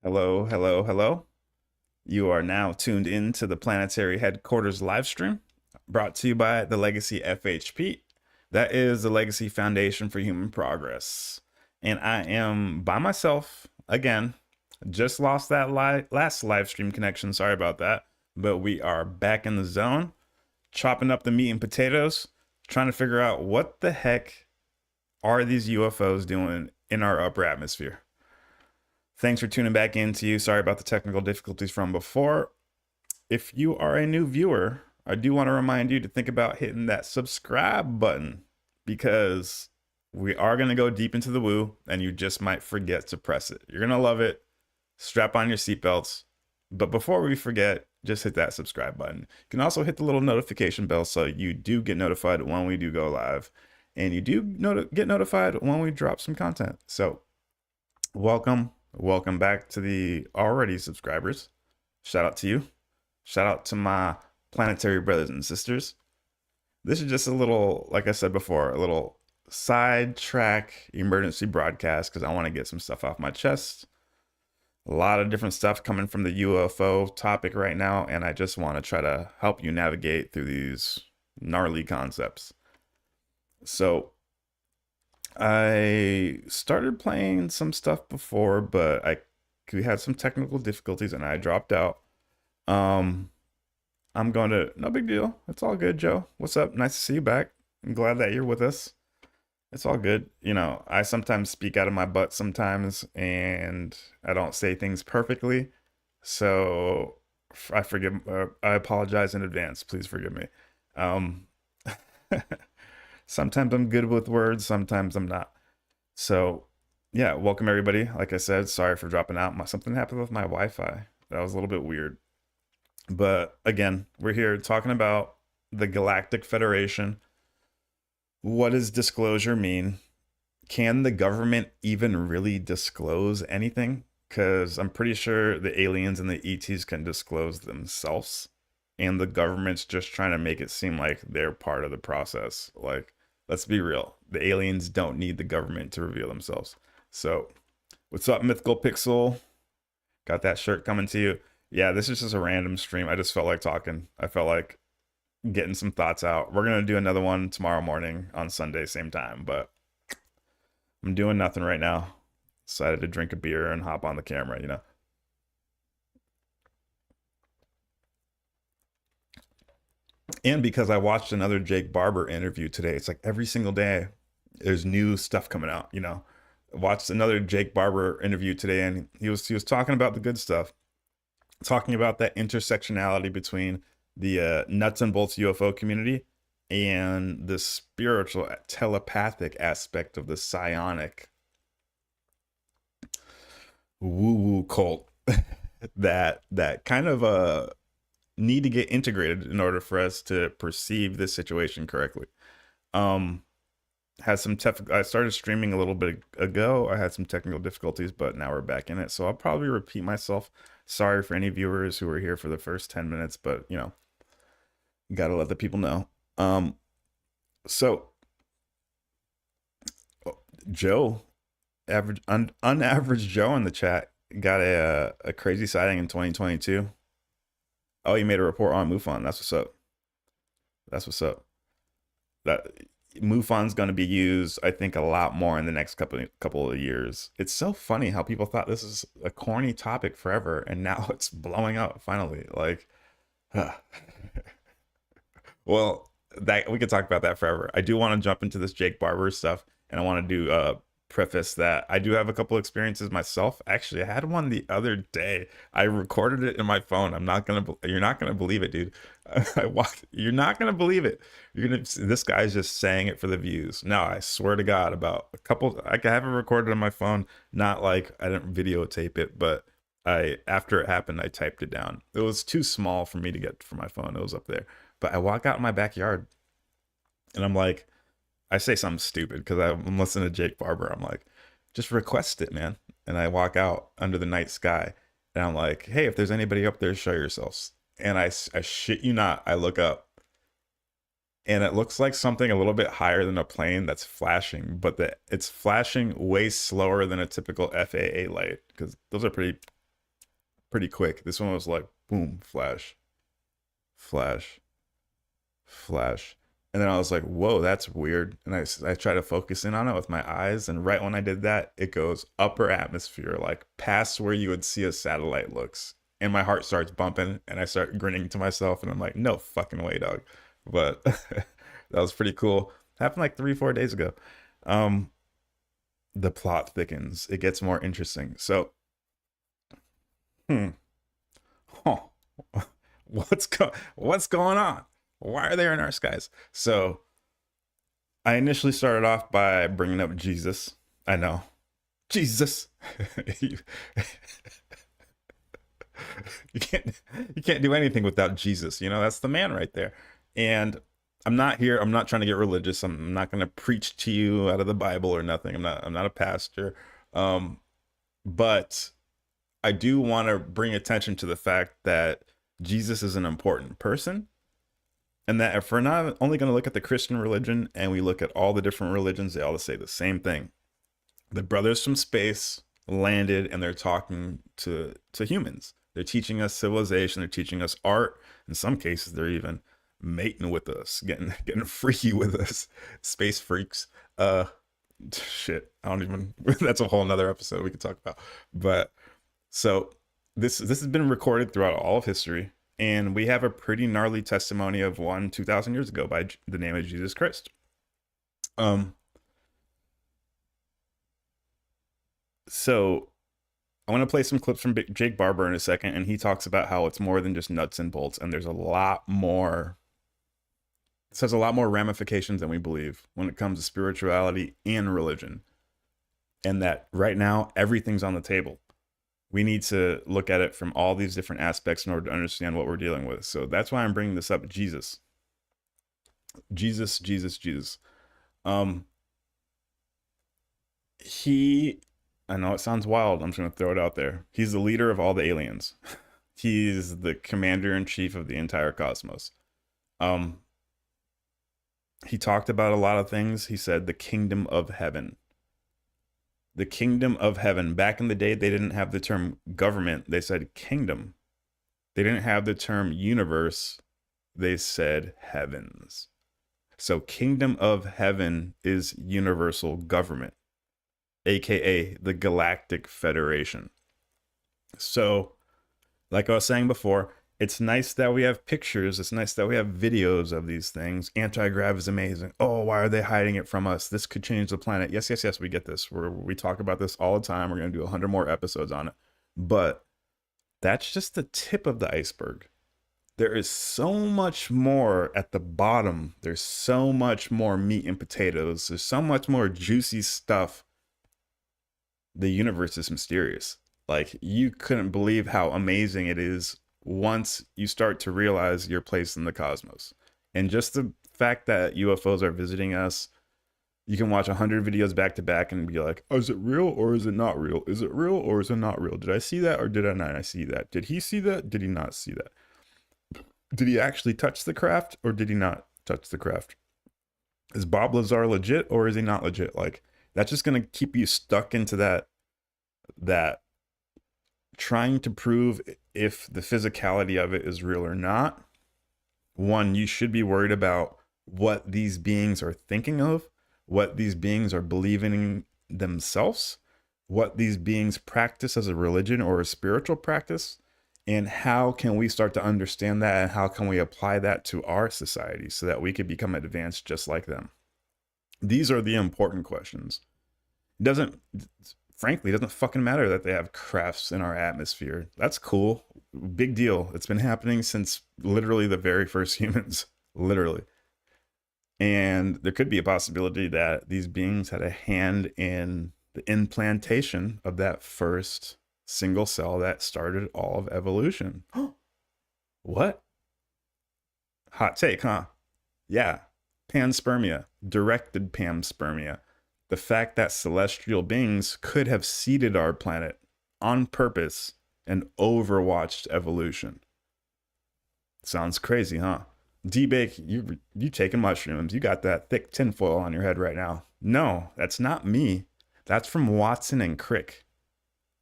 Hello, hello, hello. You are now tuned in to the Planetary Headquarters live stream brought to you by the Legacy FHP. That is the Legacy Foundation for Human Progress. And I am by myself again. Just lost that last live stream connection. Sorry about that. But we are back in the zone, chopping up the meat and potatoes, trying to figure out what the heck are these UFOs doing in our upper atmosphere. Thanks for tuning back in to you. Sorry about the technical difficulties from before. If you are a new viewer, I do want to remind you to think about hitting that subscribe button because we are going to go deep into the woo and you just might forget to press it. You're going to love it. Strap on your seatbelts. But before we forget, just hit that subscribe button. You can also hit the little notification bell so you do get notified when we do go live. And you do get notified when we drop some content. So welcome back to the already subscribers. Shout out to you. Shout out to my planetary brothers and sisters. This is just a little, like I said before, a little sidetrack emergency broadcast because I want to get some stuff off my chest. A lot of different stuff coming from the UFO topic right now, and I just want to try to help you navigate through these gnarly concepts. So I started playing some stuff before, but we had some technical difficulties and I dropped out. I'm going to, no big deal. It's all good, Joe. What's up? Nice to see you back. I'm glad that you're with us. It's all good. You know, I sometimes speak out of my butt sometimes and I don't say things perfectly. So I apologize in advance. Please forgive me. Um, Sometimes I'm good with words, sometimes I'm not. So, yeah, welcome everybody. Like I said, sorry for dropping out. Something happened with my Wi-Fi. That was a little bit weird. But again, we're here talking about the Galactic Federation. What does disclosure mean? Can the government even really disclose anything? Because I'm pretty sure the aliens and the ETs can disclose themselves. And the government's just trying to make it seem like they're part of the process. Like, let's be real. The aliens don't need the government to reveal themselves. So, what's up, Mythical Pixel? Got that shirt coming to you. Yeah, this is just a random stream. I just felt like talking. I felt like getting some thoughts out. We're going to do another one tomorrow morning on Sunday, same time. But I'm doing nothing right now. Decided to drink a beer and hop on the camera, you know. And because I watched another Jake Barber interview today, it's like every single day there's new stuff coming out, you know. I watched another Jake Barber interview today and he was talking about the good stuff, talking about that intersectionality between the nuts and bolts UFO community and the spiritual telepathic aspect of the psionic woo-woo cult that kind of need to get integrated in order for us to perceive this situation correctly. Had some I started streaming a little bit ago. I had some technical difficulties, but now we're back in it. So I'll probably repeat myself. Sorry for any viewers who were here for the first 10 minutes, but you know, gotta let the people know. So Joe, unaverage Joe in the chat got a crazy sighting in 2022. Oh, you made a report on MUFON. That's what's up. That's what's up. That MUFON's going to be used, I think, a lot more in the next couple of years. It's so funny how people thought this is a corny topic forever, and now it's blowing up finally. Like, well, that we could talk about that forever. I do want to jump into this Jake Barber stuff, and I want to do preface that I do have a couple experiences myself. Actually, I had one the other day. I recorded it in my phone. You're not gonna believe it, dude. You're not gonna believe it. This guy's just saying it for the views. No, I swear to God, about a couple, I have it recorded on my phone. Not like I didn't videotape it, but after it happened, I typed it down. It was too small for me to get from my phone. It was up there. But I walk out in my backyard and I'm like, I say something stupid because I'm listening to Jake Barber. I'm like, just request it, man. And I walk out under the night sky and I'm like, hey, if there's anybody up there, show yourselves. And I shit you not, I look up and it looks like something a little bit higher than a plane that's flashing, but it's flashing way slower than a typical FAA light because those are pretty pretty quick. This one was like boom, flash, flash, flash. And then I was like, whoa, that's weird. And I try to focus in on it with my eyes. And right when I did that, it goes upper atmosphere, like past where you would see a satellite looks. And my heart starts bumping and I start grinning to myself. And I'm like, no fucking way, dog. But that was pretty cool. Happened like 3-4 days ago. The plot thickens. It gets more interesting. So, huh. What's going on? Why are they in our skies? So I initially started off by bringing up Jesus. I know. Jesus. you, you can't do anything without Jesus. You know, that's the man right there. And I'm not trying to get religious. I'm not going to preach to you out of the Bible or nothing. I'm not a pastor. But I do want to bring attention to the fact that Jesus is an important person. And that if we're not only going to look at the Christian religion and we look at all the different religions, they all say the same thing. The brothers from space landed and they're talking to humans. They're teaching us civilization. They're teaching us art. In some cases, they're even mating with us, getting freaky with us. Space freaks. Shit. I don't even, that's a whole nother episode we could talk about. But so this has been recorded throughout all of history. And we have a pretty gnarly testimony of one 2,000 years ago by the name of Jesus Christ. So I want to play some clips from Jake Barber in a second, and he talks about how it's more than just nuts and bolts, and there's a lot more. This has a lot more ramifications than we believe when it comes to spirituality and religion. And that right now, everything's on the table. We need to look at it from all these different aspects in order to understand what we're dealing with. So that's why I'm bringing this up. Jesus. I know it sounds wild. I'm just going to throw it out there. He's the leader of all the aliens. He's the commander-in-chief of the entire cosmos. He talked about a lot of things. He said the kingdom of heaven. The kingdom of heaven. Back in the day, they didn't have the term government. They said kingdom. They didn't have the term universe. They said heavens. So kingdom of heaven is universal government, aka the Galactic Federation. So, like I was saying before, it's nice that we have pictures. It's nice that we have videos of these things. Anti-grav is amazing. Oh, why are they hiding it from us? This could change the planet. Yes, we get this. We talk about this all the time. We're going to do 100 more episodes on it. But that's just the tip of the iceberg. There is so much more at the bottom. There's so much more meat and potatoes. There's so much more juicy stuff. The universe is mysterious. Like, you couldn't believe how amazing it is once you start to realize your place in the cosmos. And just the fact that UFOs are visiting us, you can watch 100 videos back to back and be like, oh, is it real or is it not real? Is it real or is it not real? Did I see that or did I not see that? Did he see that? Did he not see that? Did he actually touch the craft or did he not touch the craft? Is Bob Lazar legit or is he not legit? Like, that's just going to keep you stuck into that trying to prove if the physicality of it is real or not. One, you should be worried about what these beings are thinking of, what these beings are believing in themselves, what these beings practice as a religion or a spiritual practice, and how can we start to understand that and how can we apply that to our society so that we could become advanced just like them. These are the important questions. Frankly, it doesn't fucking matter that they have crafts in our atmosphere. That's cool. Big deal. It's been happening since literally the very first humans. Literally. And there could be a possibility that these beings had a hand in the implantation of that first single cell that started all of evolution. What? Hot take, huh? Yeah. Panspermia. Directed panspermia. The fact that celestial beings could have seeded our planet on purpose and overwatched evolution. Sounds crazy, huh? D-Bake, you taking mushrooms. You got that thick tinfoil on your head right now. No, that's not me. That's from Watson and Crick.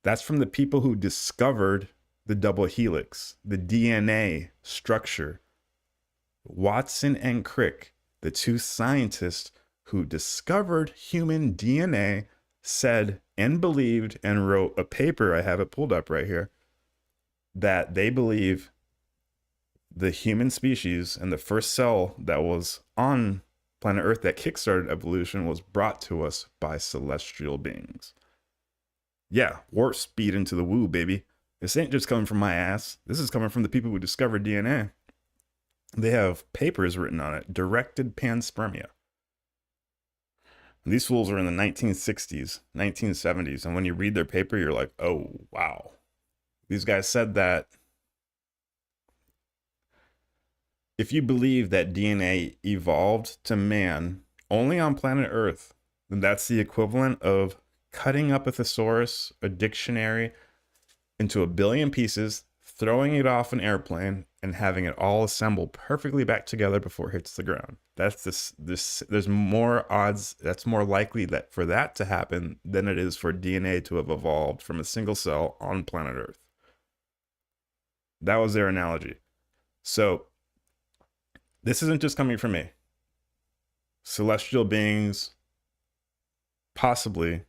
That's from the people who discovered the double helix, the DNA structure. Watson and Crick, the two scientists who discovered human DNA, said and believed and wrote a paper, I have it pulled up right here, that they believe the human species and the first cell that was on planet Earth that kickstarted evolution was brought to us by celestial beings. Yeah, warp speed into the woo, baby. This ain't just coming from my ass. This is coming from the people who discovered DNA. They have papers written on it, directed panspermia. And these fools are in the 1960s, 1970s, and when you read their paper, you're like, oh, wow. These guys said that if you believe that DNA evolved to man only on planet Earth, then that's the equivalent of cutting up a thesaurus, a dictionary, into a billion pieces, throwing it off an airplane, and having it all assembled perfectly back together before it hits the ground. That's this. There's more odds. That's more likely that for that to happen than it is for DNA to have evolved from a single cell on planet Earth. That was their analogy. So this isn't just coming from me. Celestial beings possibly,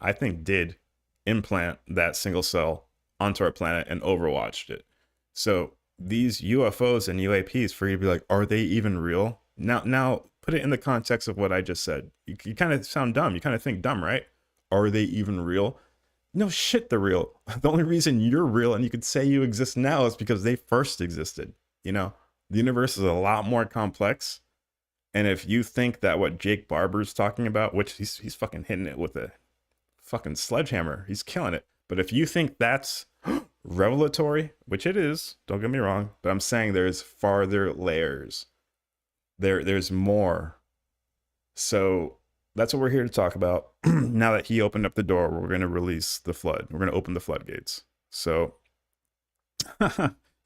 I think, did implant that single cell onto our planet and overwatched it. So these UFOs and UAPs, for you to be like, are they even real? Now put it in the context of what I just said. You kind of sound dumb. You kind of think dumb, right? Are they even real? No shit, they're real. The only reason you're real and you could say you exist now is because they first existed. You know, the universe is a lot more complex. And if you think that what Jake Barber's talking about, which he's fucking hitting it with a fucking sledgehammer, he's killing it. But if you think that's revelatory, which it is, don't get me wrong, but I'm saying there's farther layers. There's more. So that's what we're here to talk about. Now that he opened up the door, we're going to release the flood. We're going to open the floodgates. So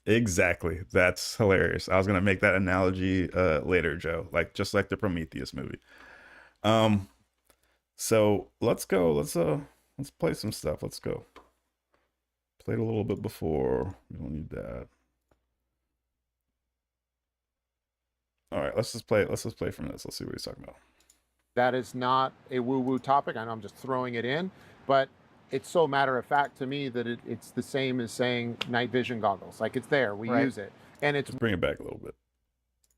exactly. That's hilarious. I was going to make that analogy later, Joe, like just like the Prometheus movie. So let's go. Let's play some stuff. Let's go. Played a little bit before. We don't need that. All right, let's just play from this. Let's see what he's talking about. That is not a woo-woo topic. I know I'm just throwing it in, but it's so matter of fact to me that it's the same as saying night vision goggles. Like it's there, we use it, and it's Let's bring it back a little bit.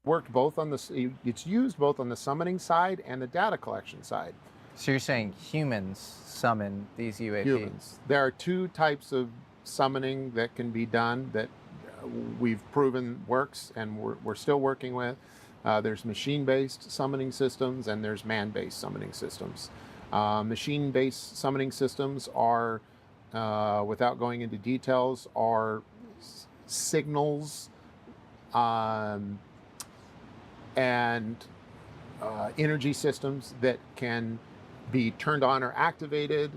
Worked both on the. It's used both on the summoning side and the data collection side. So you're saying humans summon these UAPs? Humans. There are two types of summoning that can be done that we've proven works, and we're still working with. There's machine-based summoning systems and there's man-based summoning systems. Machine-based summoning systems are, without going into details, are signals and energy systems that can be turned on or activated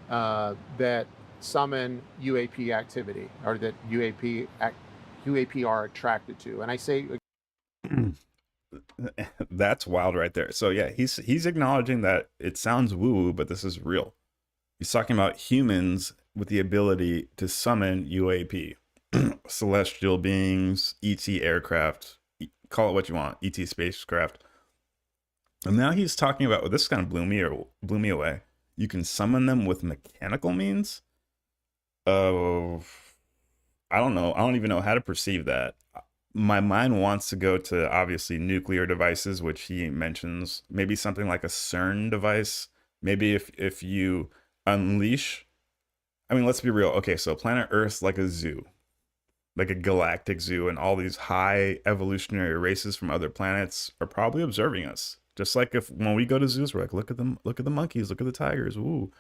that summon UAP activity, or that UAP are attracted to. And I say that's wild right there. So yeah, he's acknowledging that it sounds woo-woo, but this is real. He's talking about humans with the ability to summon UAP, celestial beings, ET aircraft, call it what you want, ET spacecraft. And now he's talking about, well, this kind of blew me away. You can summon them with mechanical means. I don't know. I don't even know how to perceive that. My mind wants to go to obviously nuclear devices, which he mentions. Maybe something like a CERN device. Maybe if you unleash, I mean, let's be real. Okay, so planet Earth's like a zoo, like a galactic zoo, and all these high evolutionary races from other planets are probably observing us. Just like if when we go to zoos, we're like, look at them, look at the monkeys, look at the tigers. Ooh.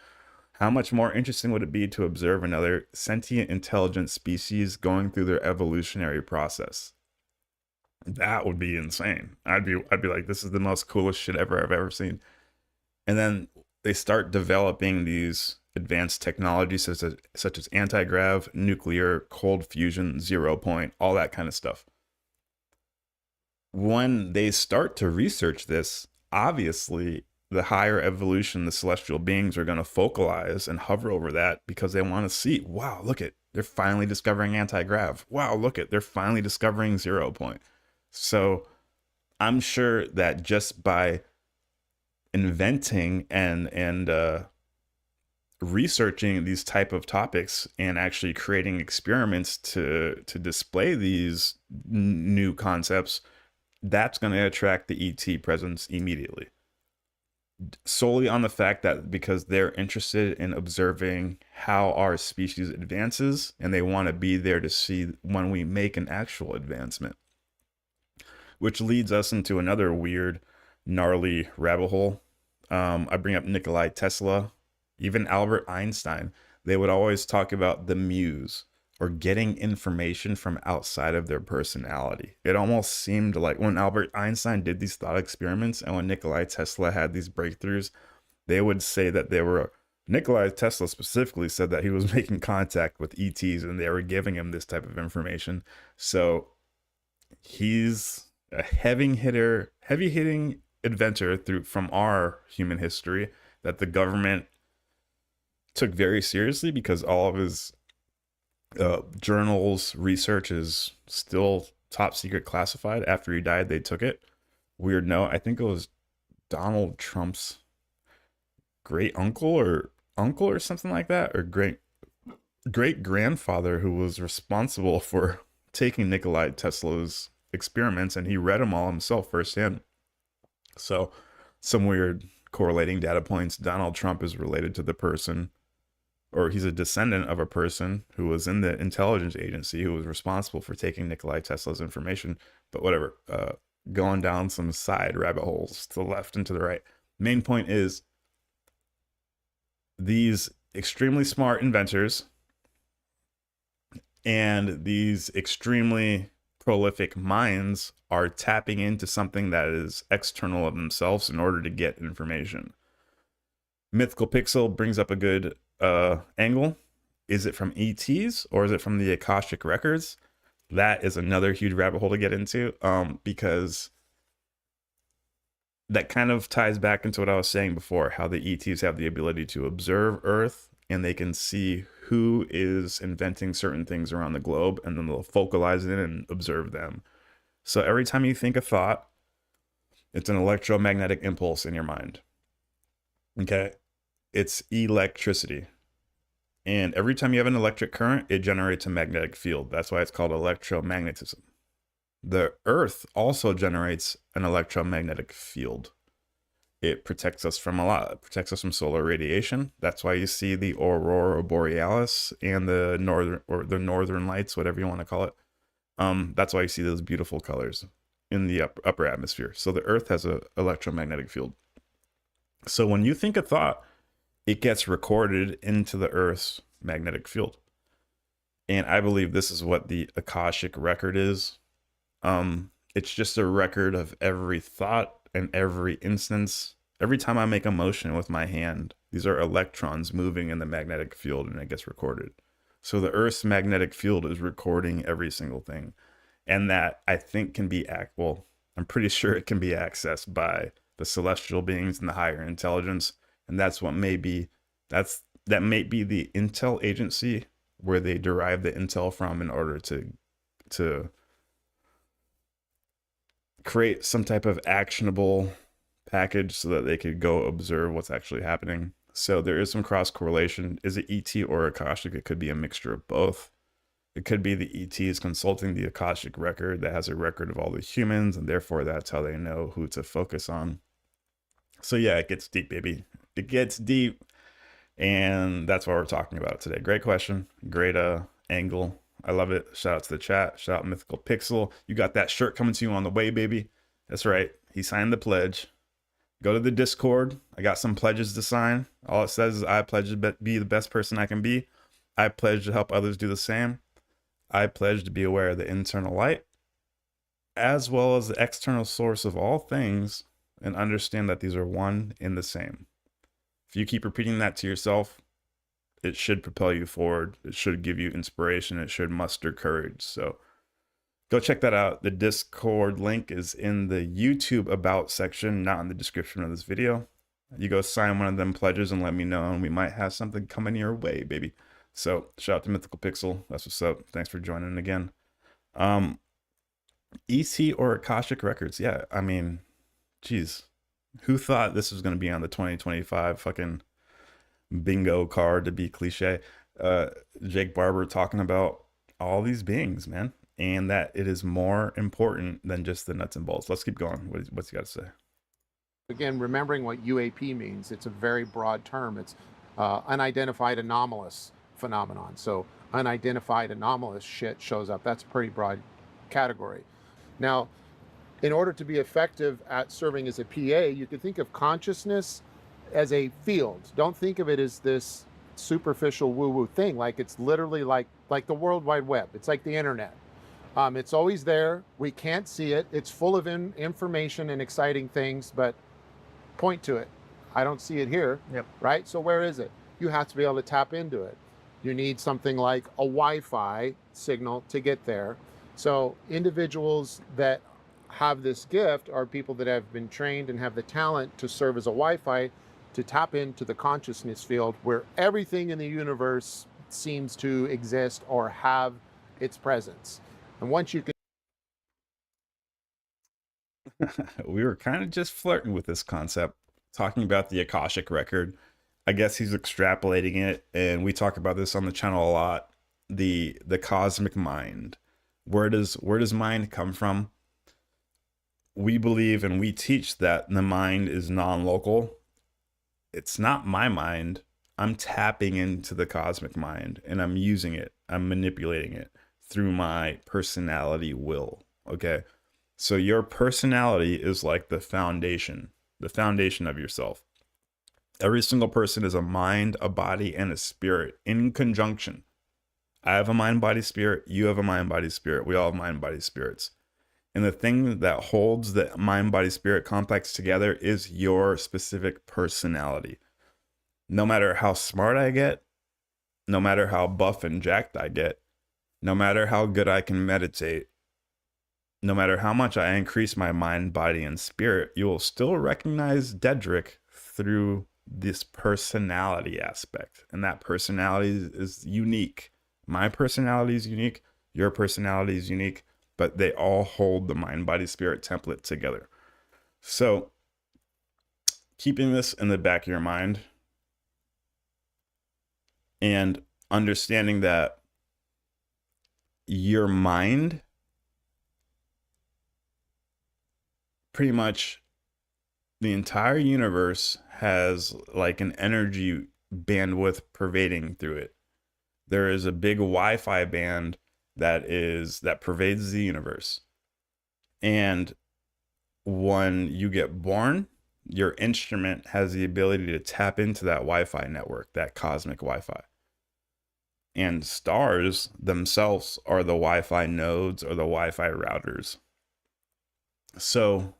How much more interesting would it be to observe another sentient, intelligent species going through their evolutionary process? That would be insane. I'd be like, this is the most coolest shit I've ever seen. And then they start developing these advanced technologies such as anti-grav, nuclear, cold fusion, 0 point, all that kind of stuff. When they start to research this, obviously the higher evolution, the celestial beings are going to focalize and hover over that because they want to see, wow, look at, they're finally discovering anti-grav. Wow, look at, they're finally discovering 0 point. So I'm sure that just by inventing and researching these type of topics and actually creating experiments to display these new concepts, that's going to attract the ET presence immediately, solely on the fact that because they're interested in observing how our species advances, and they want to be there to see when we make an actual advancement. Which leads us into another weird, gnarly rabbit hole. I bring up Nikola Tesla, even Albert Einstein. They would always talk about the muse, or getting information from outside of their personality. It almost seemed like when Albert Einstein did these thought experiments and when Nikola Tesla had these breakthroughs, they would say that they were, Nikola Tesla specifically said that he was making contact with ETs and they were giving him this type of information. So he's a heavy hitting inventor from our human history that the government took very seriously, because all of his journals, research is still top secret classified. After he died, they took it. Weird note, I think it was Donald Trump's great uncle or something like that, or great grandfather, who was responsible for taking Nikola Tesla's experiments, and he read them all himself firsthand. So some weird correlating data points. Donald Trump is related to the person, or he's a descendant of a person who was in the intelligence agency who was responsible for taking Nikola Tesla's information. But whatever, going down some side rabbit holes to the left and to the right. Main point is, these extremely smart inventors and these extremely prolific minds are tapping into something that is external of themselves in order to get information. Mythical Pixel brings up a good angle. Is it from ETs or is it from the Akashic records? That is another huge rabbit hole to get into, because that kind of ties back into what I was saying before, how the ETs have the ability to observe Earth and they can see who is inventing certain things around the globe, and then they'll focalize it and observe them. So every time you think a thought, it's an electromagnetic impulse in your mind. Okay? It's electricity. And every time you have an electric current, it generates a magnetic field. That's why it's called electromagnetism. The Earth also generates an electromagnetic field. It protects us from a lot. It protects us from solar radiation. That's why you see the aurora borealis and the northern lights, whatever you want to call it. That's why you see those beautiful colors in the upper atmosphere. So the Earth has an electromagnetic field. So when you think a thought, it gets recorded into the Earth's magnetic field. And I believe this is what the Akashic record is. It's just a record of every thought and every instance. Every time I make a motion with my hand, these are electrons moving in the magnetic field, and it gets recorded. So the Earth's magnetic field is recording every single thing. And that, I think, can be I'm pretty sure it can be accessed by the celestial beings and the higher intelligence. And that's what may be, that may be the intel agency where they derive the intel from in order to create some type of actionable package so that they could go observe what's actually happening. So there is some cross correlation. Is it ET or Akashic? It could be a mixture of both. It could be the ETs consulting the Akashic record that has a record of all the humans, and therefore that's how they know who to focus on. So yeah, it gets deep, baby. It gets deep, and that's why we're talking about it today. Great question, great angle. I love it. Shout out to the chat. Shout out Mythical Pixel. You got that shirt coming to you on the way, baby. That's right. He signed the pledge. Go to the Discord. I got some pledges to sign. All it says is, I pledge to be the best person I can be. I pledge to help others do the same. I pledge to be aware of the internal light, as well as the external source of all things, and understand that these are one and the same. If you keep repeating that to yourself, it should propel you forward. It should give you inspiration. It should muster courage. So go check that out. The Discord link is in the YouTube about section, not in the description of this video. You go sign one of them pledges and let me know, and we might have something coming your way, baby. So shout out to Mythical Pixel. That's what's up. Thanks for joining again. ET or Akashic Records. Yeah, I mean, geez, who thought this was going to be on the 2025 fucking bingo card, to be cliche? Jake Barber talking about all these beings, man, and that it is more important than just the nuts and bolts. Let's keep going. What's he got to say? Again, remembering what UAP means, it's a very broad term. It's unidentified anomalous phenomenon. So unidentified anomalous shit shows up. That's a pretty broad category. Now, in order to be effective at serving as a PA, you could think of consciousness as a field. Don't think of it as this superficial woo-woo thing. Like it's literally like the World Wide Web. It's like the internet. It's always there. We can't see it. It's full of information and exciting things, but point to it. I don't see it here. Yep. Right? So where is it? You have to be able to tap into it. You need something like a Wi-Fi signal to get there. So individuals that have this gift are people that have been trained and have the talent to serve as a Wi-Fi to tap into the consciousness field where everything in the universe seems to exist or have its presence. And once you can We were kind of just flirting with this concept, talking about the Akashic record. I guess he's extrapolating it, and we talk about this on the channel a lot. The cosmic mind. Where does mind come from? We believe and we teach that the mind is non-local. It's not my mind. I'm tapping into the cosmic mind, and I'm using it. I'm manipulating it through my personality will. Okay. So your personality is like the foundation of yourself. Every single person is a mind, a body, and a spirit in conjunction. I have a mind, body, spirit. You have a mind, body, spirit. We all have mind, body, spirits. And the thing that holds the mind, body, spirit complex together is your specific personality. No matter how smart I get, no matter how buff and jacked I get, no matter how good I can meditate, no matter how much I increase my mind, body, and spirit, you will still recognize Dedrick through this personality aspect. And that personality is unique. My personality is unique. Your personality is unique. But they all hold the mind, body, spirit template together. So keeping this in the back of your mind and understanding that your mind pretty much the entire universe has like an energy bandwidth pervading through it. There is a big Wi-Fi band that pervades the universe. And when you get born, your instrument has the ability to tap into that Wi-Fi network, that cosmic Wi-Fi. And stars themselves are the Wi-Fi nodes or the Wi-Fi routers. So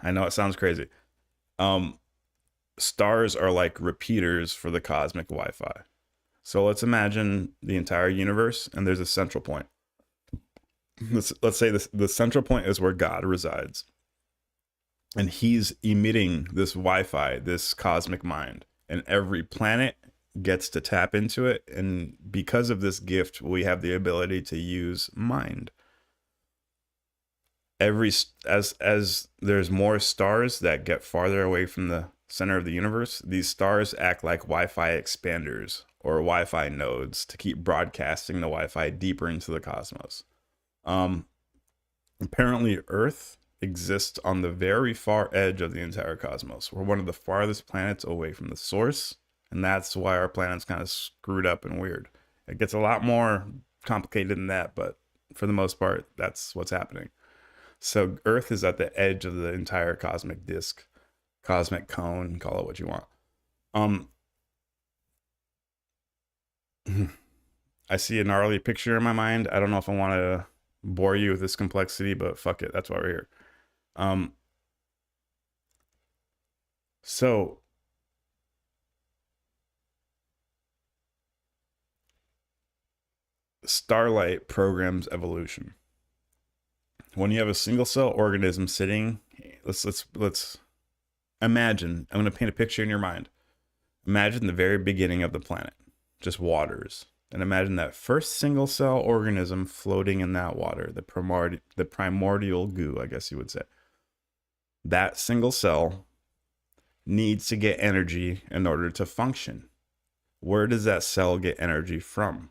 I know it sounds crazy. Stars are like repeaters for the cosmic Wi-Fi. So let's imagine the entire universe, and there's a central point. Let's say the central point is where God resides. And he's emitting this Wi-Fi, this cosmic mind. And every planet gets to tap into it. And because of this gift, we have the ability to use mind. As there's more stars that get farther away from the center of the universe, these stars act like Wi-Fi expanders or Wi-Fi nodes to keep broadcasting the Wi-Fi deeper into the cosmos. Apparently Earth exists on the very far edge of the entire cosmos. We're one of the farthest planets away from the source, and that's why our planet's kind of screwed up and weird. It gets a lot more complicated than that, but for the most part, that's what's happening. So Earth is at the edge of the entire cosmic disk, cosmic cone, call it what you want. I see a gnarly picture in my mind. I don't know if I want to bore you with this complexity, but fuck it. That's why we're here. So Starlight programs evolution. When you have a single cell organism sitting, let's Imagine, I'm going to paint a picture in your mind. Imagine the very beginning of the planet, just waters. And imagine that first single cell organism floating in that water, the primordial goo, I guess you would say. That single cell needs to get energy in order to function. Where does that cell get energy from?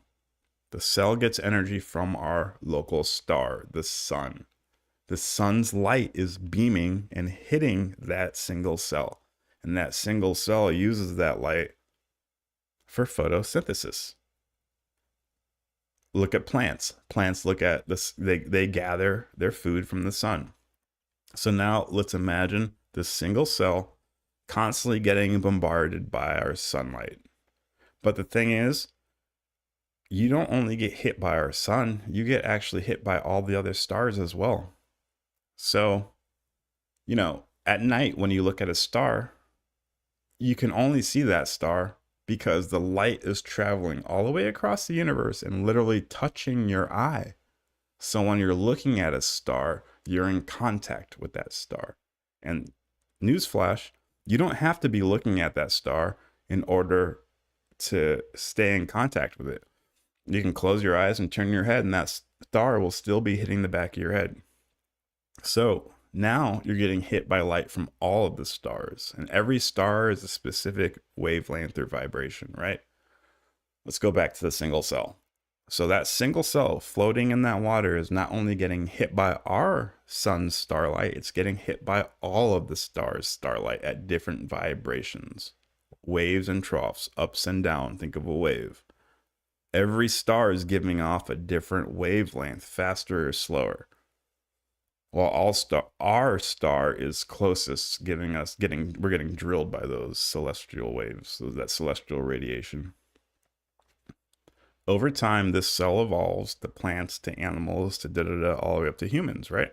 The cell gets energy from our local star, the sun. The sun's light is beaming and hitting that single cell. And that single cell uses that light for photosynthesis. Look at plants. Plants look at this, they gather their food from the sun. So now let's imagine this single cell constantly getting bombarded by our sunlight. But the thing is, you don't only get hit by our sun, you get actually hit by all the other stars as well. So, at night when you look at a star, you can only see that star because the light is traveling all the way across the universe and literally touching your eye. So when you're looking at a star, you're in contact with that star. And newsflash, you don't have to be looking at that star in order to stay in contact with it. You can close your eyes and turn your head, and that star will still be hitting the back of your head. So now you're getting hit by light from all of the stars, and every star is a specific wavelength or vibration, right? Let's go back to the single cell. So that single cell floating in that water is not only getting hit by our sun's starlight, it's getting hit by all of the stars' starlight at different vibrations. Waves and troughs, ups and down. Think of a wave. Every star is giving off a different wavelength, faster or slower. While our star is closest, we're getting drilled by those celestial waves, that celestial radiation. Over time, this cell evolves to plants, to animals, to all the way up to humans, right?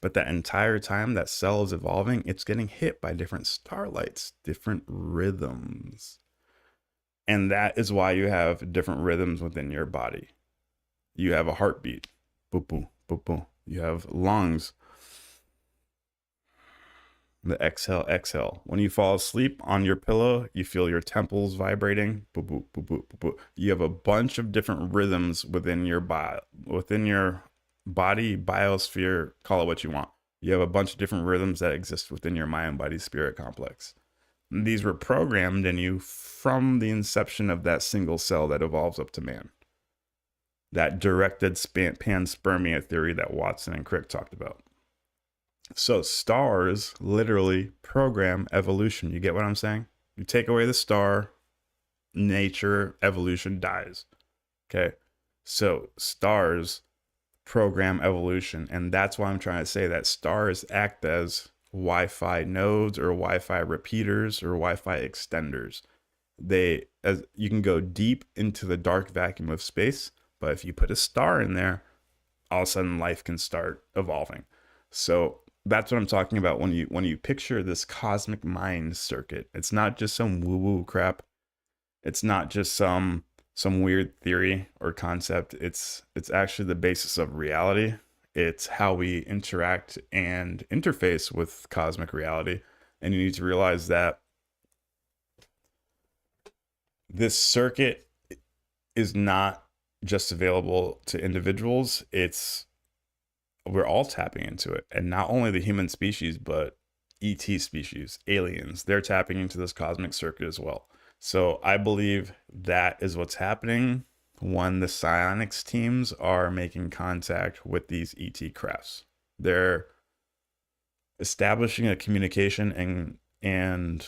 But that entire time that cell is evolving, it's getting hit by different starlights, different rhythms. And that is why you have different rhythms within your body. You have a heartbeat, boop, boop, boop, boop. You have lungs, the exhale, exhale. When you fall asleep on your pillow, you feel your temples vibrating. Boop, boop, boop, boop, boop, boop. You have a bunch of different rhythms within your body, biosphere, call it what you want. You have a bunch of different rhythms that exist within your mind, body, spirit complex. And these were programmed in you from the inception of that single cell that evolves up to man. That directed panspermia theory that Watson and Crick talked about. So stars literally program evolution. You get what I'm saying? You take away the star, nature, evolution dies. Okay. So stars program evolution. And that's why I'm trying to say that stars act as Wi-Fi nodes or Wi-Fi repeaters or Wi-Fi extenders. You can go deep into the dark vacuum of space, but if you put a star in there, all of a sudden life can start evolving. So that's what I'm talking about when you picture this cosmic mind circuit. It's not just some woo-woo crap. It's not just some weird theory or concept. It's actually the basis of reality. It's how we interact and interface with cosmic reality. And you need to realize that this circuit is not just available to individuals. We're all tapping into it. And not only the human species, but ET species, aliens, they're tapping into this cosmic circuit as well. So I believe that is what's happening when the psionics teams are making contact with these ET crafts. They're establishing a communication and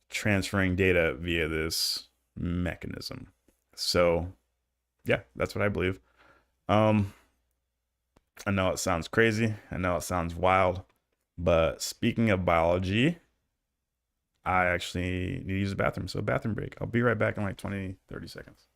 transferring data via this mechanism. So yeah, that's what I believe. I know it sounds crazy. I know it sounds wild. But speaking of biology, I actually need to use the bathroom. So bathroom break. I'll be right back in like 20, 30 seconds.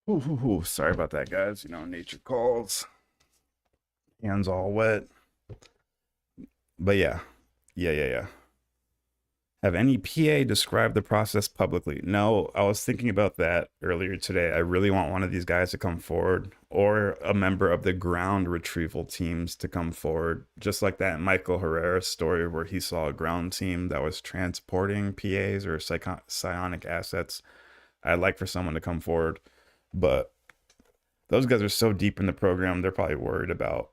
Sorry about that, guys. You know, nature calls. Hands all wet. But yeah. Have any PA described the process publicly? No, I was thinking about that earlier today. I really want one of these guys to come forward, or a member of the ground retrieval teams to come forward, just like that Michael Herrera story where he saw a ground team that was transporting PAs or psionic assets. I'd like for someone to come forward, but those guys are so deep in the program, they're probably worried about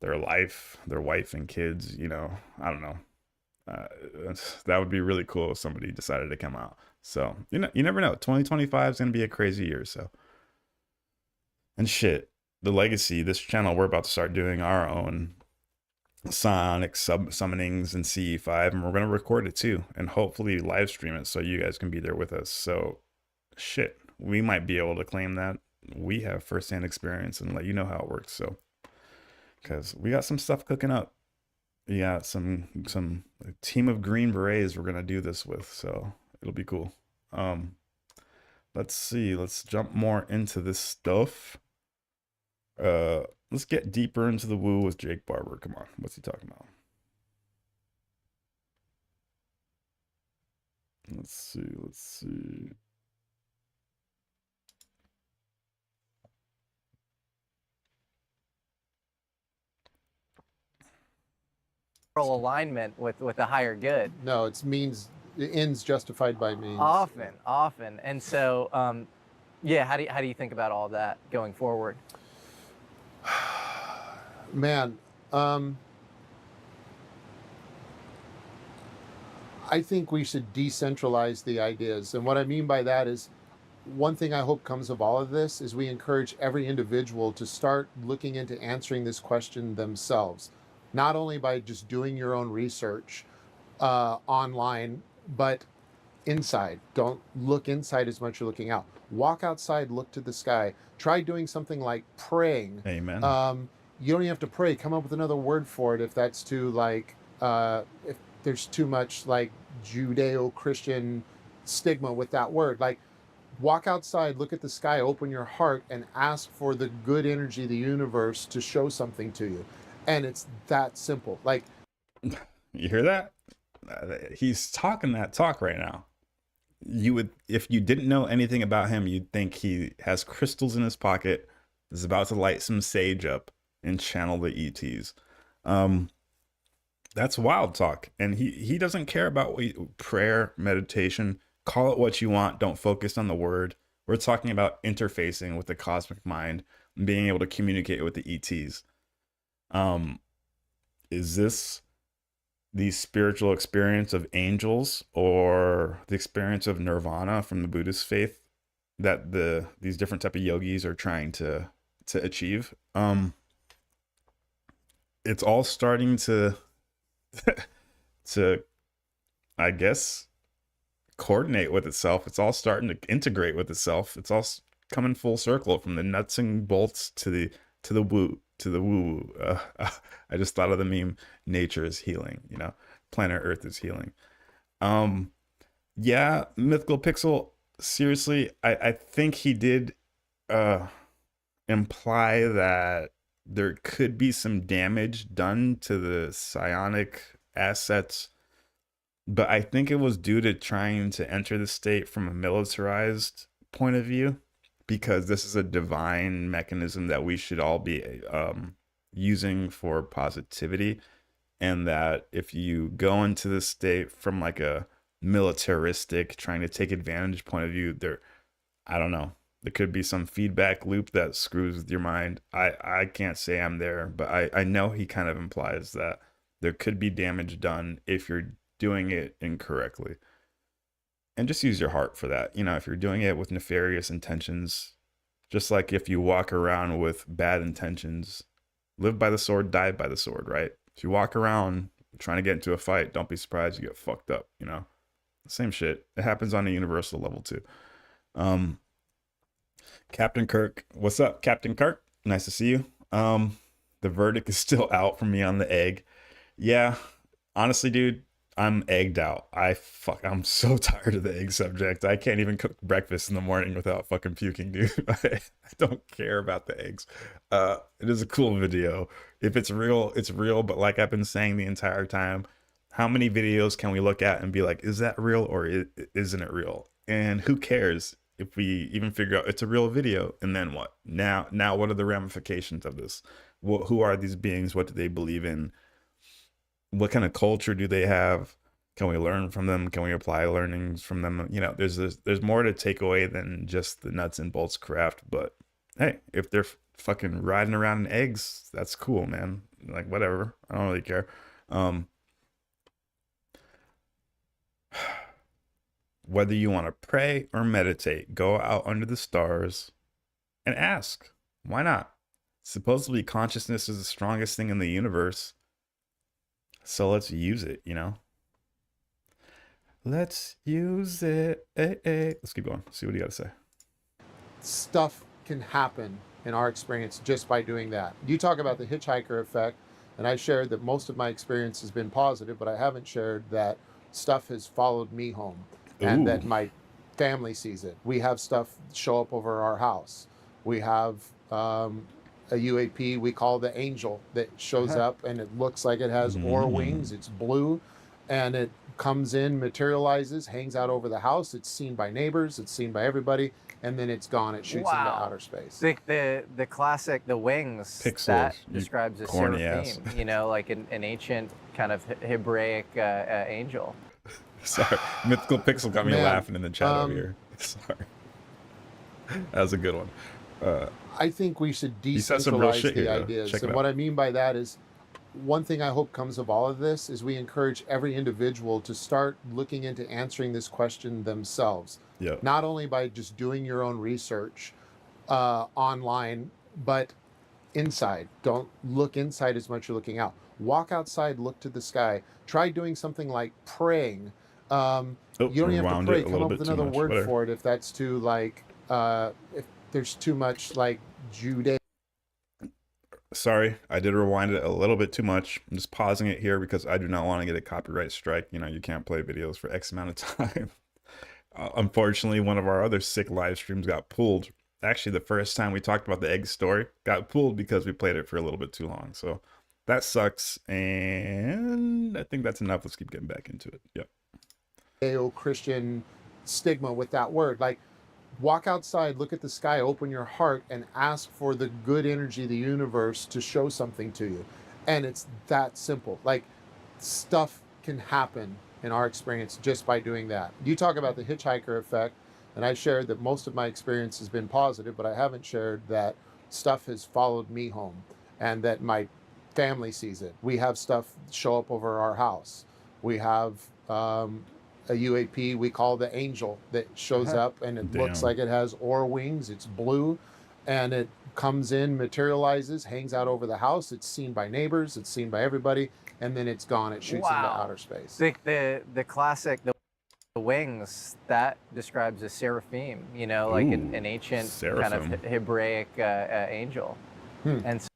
their life, their wife and kids. You know, I don't know. That would be really cool if somebody decided to come out. So you never know. 2025 is gonna be a crazy year. So, and shit, the legacy, this channel, we're about to start doing our own psionic summonings in CE5, and we're gonna record it too, and hopefully live stream it so you guys can be there with us. So, shit, we might be able to claim that we have firsthand experience and let you know how it works. So, because we got some stuff cooking up. Yeah, some a team of Green Berets we're gonna do this with, so it'll be cool. Let's see, let's jump more into this stuff. Let's get deeper into the woo with Jake Barber. Come on, what's he talking about? Let's see. Alignment with the higher good. No, it's means ends justified by means. Often, and so yeah. How do you think about all that going forward? Man, I think we should decentralize the ideas, and what I mean by that is, one thing I hope comes of all of this is we encourage every individual to start looking into answering this question themselves, not only by just doing your own research online, but inside. Don't look inside as much as you're looking out. Walk outside, look to the sky. Try doing something like praying. Amen. You don't even have to pray. Come up with another word for it if that's too like, if there's too much like Judeo-Christian stigma with that word. Like, walk outside, look at the sky, open your heart, and ask for the good energy of the universe to show something to you. And it's that simple. Like, you hear that? He's talking that talk right now. You would, if you didn't know anything about him, you'd think he has crystals in his pocket, is about to light some sage up and channel the ETs. That's wild talk. And he doesn't care about prayer, meditation, call it what you want. Don't focus on the word. We're talking about interfacing with the cosmic mind and being able to communicate with the ETs. Is this the spiritual experience of angels or the experience of nirvana from the Buddhist faith that these different type of yogis are trying to achieve? It's all starting to I guess coordinate with itself. It's all starting to integrate with itself. It's all coming full circle from the nuts and bolts to the woo. I just thought of the meme, nature is healing, you know, planet Earth is healing. Yeah, Mythical Pixel, seriously, I think he did imply that there could be some damage done to the psionic assets, but I think it was due to trying to enter the state from a militarized point of view, because this is a divine mechanism that we should all be using for positivity. And that if you go into this state from like a militaristic, trying to take advantage point of view, I don't know, there could be some feedback loop that screws with your mind. I can't say I'm there, but I know he kind of implies that there could be damage done if you're doing it incorrectly. And just use your heart for that. You know, if you're doing it with nefarious intentions, just like if you walk around with bad intentions, live by the sword, die by the sword, right? If you walk around trying to get into a fight, don't be surprised you get fucked up, you know? Same shit. It happens on a universal level too. Captain Kirk, what's up, Captain Kirk? Nice to see you. The verdict is still out for me on the egg. Yeah, honestly, dude, I'm egged out. I'm so tired of the egg subject. I can't even cook breakfast in the morning without fucking puking, dude. I don't care about the eggs. It is a cool video. If it's real, it's real. But like I've been saying the entire time, how many videos can we look at and be like, is that real or isn't it real? And who cares if we even figure out it's a real video? And then what? Now, what are the ramifications of this? Who are these beings? What do they believe in? What kind of culture do they have? Can we learn from them? Can we apply learnings from them? You know, there's more to take away than just the nuts and bolts craft. But hey, if they're fucking riding around in eggs, that's cool, man. Like, whatever. I don't really care. Whether you want to pray or meditate, go out under the stars and ask. Why not? Supposedly consciousness is the strongest thing in the universe. So let's use it, you know? Let's use it. Hey, hey. Let's keep going. See what you got to say. Stuff can happen in our experience just by doing that. You talk about the hitchhiker effect, and I shared that most of my experience has been positive, but I haven't shared that stuff has followed me home and that my family sees it. We have stuff show up over our house. We have a UAP we call the Angel that shows up, and it looks like it has oar wings. It's blue, and it comes in, materializes, hangs out over the house. It's seen by neighbors. It's seen by everybody, and then it's gone. It shoots into outer space. The classic, the wings, Pixels, that describes a corny seraphim, you know, like an ancient kind of Hebraic angel. Sorry, Mythical Pixel got me laughing in the chat over here. Sorry, that was a good one. I think we should decentralize the ideas. And what I mean by that is, one thing I hope comes of all of this is we encourage every individual to start looking into answering this question themselves. Not only by just doing your own research online, but inside. Don't look inside as much as you're looking out. Walk outside, look to the sky. Try doing something like praying. You don't even have to pray. Come up with another word for it if that's too like, if there's too much like Judaism. Sorry, I did rewind it a little bit too much. I'm just pausing it here because I do not want to get a copyright strike. You know, you can't play videos for X amount of time. Unfortunately, one of our other sick live streams got pulled. Actually, the first time we talked about the egg story got pulled because we played it for a little bit too long. So that sucks. And I think that's enough. Let's keep getting back into it. Yep. Judeo-Christian stigma with that word. Like, walk outside, look at the sky, open your heart, and ask for the good energy of the universe to show something to you. And it's that simple. Like, stuff can happen in our experience just by doing that. You talk about the hitchhiker effect, and I shared that most of my experience has been positive, but I haven't shared that stuff has followed me home and that my family sees it. We have stuff show up over our house. We have a UAP we call the Angel that shows up, and it looks like it has oar wings. It's blue, and it comes in, materializes, hangs out over the house. It's seen by neighbors. It's seen by everybody, and then it's gone. It shoots into outer space. The classic, the wings, that describes a seraphim, you know, like an ancient kind of Hebraic angel. And so,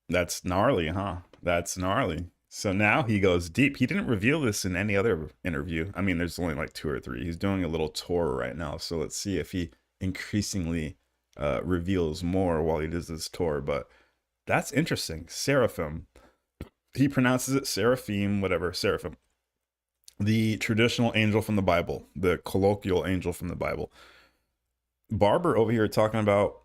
that's gnarly, huh? That's gnarly. So now he goes deep. He didn't reveal this in any other interview. I mean, there's only like 2 or 3. He's doing a little tour right now. So let's see if he increasingly reveals more while he does this tour. But that's interesting. Seraphim. He pronounces it seraphim, whatever, seraphim. The traditional angel from the Bible, the colloquial angel from the Bible. Barber over here talking about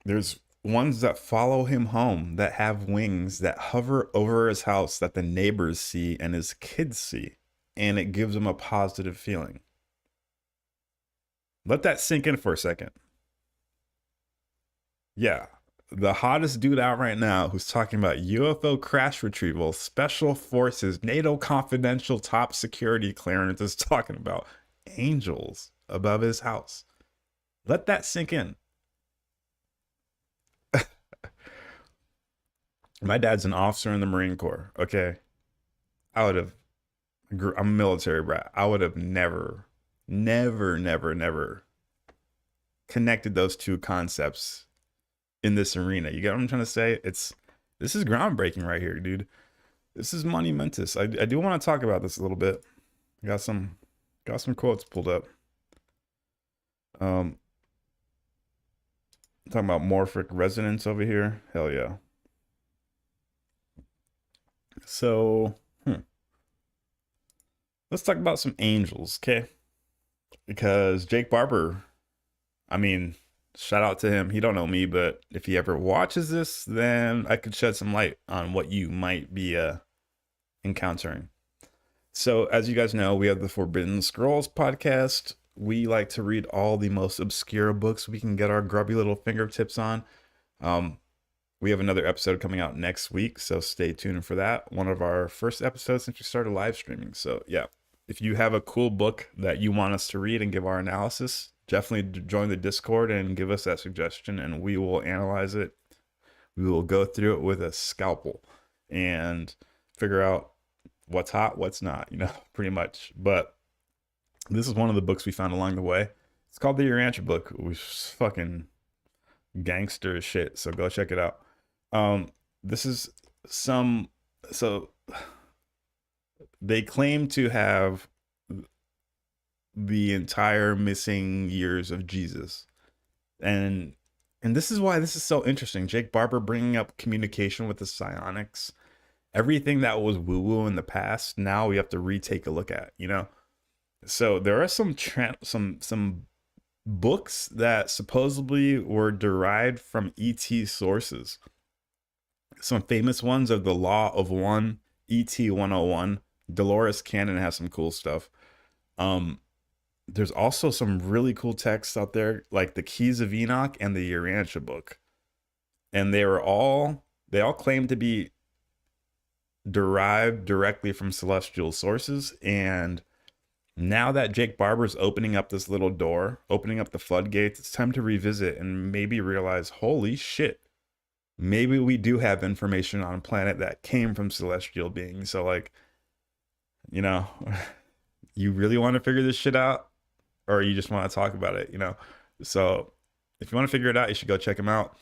there's ones that follow him home, that have wings, that hover over his house, that the neighbors see and his kids see, and it gives him a positive feeling. Let that sink in for a second. Yeah, the hottest dude out right now who's talking about UFO crash retrieval, special forces, NATO confidential top security clearance is talking about angels above his house. Let that sink in. My dad's an officer in the Marine Corps, okay? I'm a military brat. I would have never connected those two concepts in this arena. You get what I'm trying to say? This is groundbreaking right here, dude. This is monumentous. I do want to talk about this a little bit. I got some quotes pulled up. Talking about morphic resonance over here. Hell yeah. So, let's talk about some angels, okay? Because Jake Barber, I mean, shout out to him. He don't know me, but if he ever watches this, then I could shed some light on what you might be encountering. So, as you guys know, we have the Forbidden Scrolls podcast. We like to read all the most obscure books we can get our grubby little fingertips on. We have another episode coming out next week, so stay tuned for that. One of our first episodes since we started live streaming. So yeah, if you have a cool book that you want us to read and give our analysis, definitely join the Discord and give us that suggestion, and we will analyze it. We will go through it with a scalpel and figure out what's hot, what's not, pretty much. But this is one of the books we found along the way. It's called the Urantia book, which is fucking gangster shit, so go check it out. This is so they claim to have the entire missing years of Jesus, and this is why this is so interesting. Jake Barber bringing up communication with the psionics, everything that was woo-woo in the past, now we have to retake a look at, So there are some books that supposedly were derived from ET sources. Some famous ones are The Law of One, ET 101. Dolores Cannon has some cool stuff. There's also some really cool texts out there, like the Keys of Enoch and the Urantia book. And they all claim to be derived directly from celestial sources. And now that Jake Barber's opening up this little door, opening up the floodgates, it's time to revisit and maybe realize, holy shit, maybe we do have information on a planet that came from celestial beings. So like, you really want to figure this shit out, or you just want to talk about it, So if you want to figure it out, you should go check him out.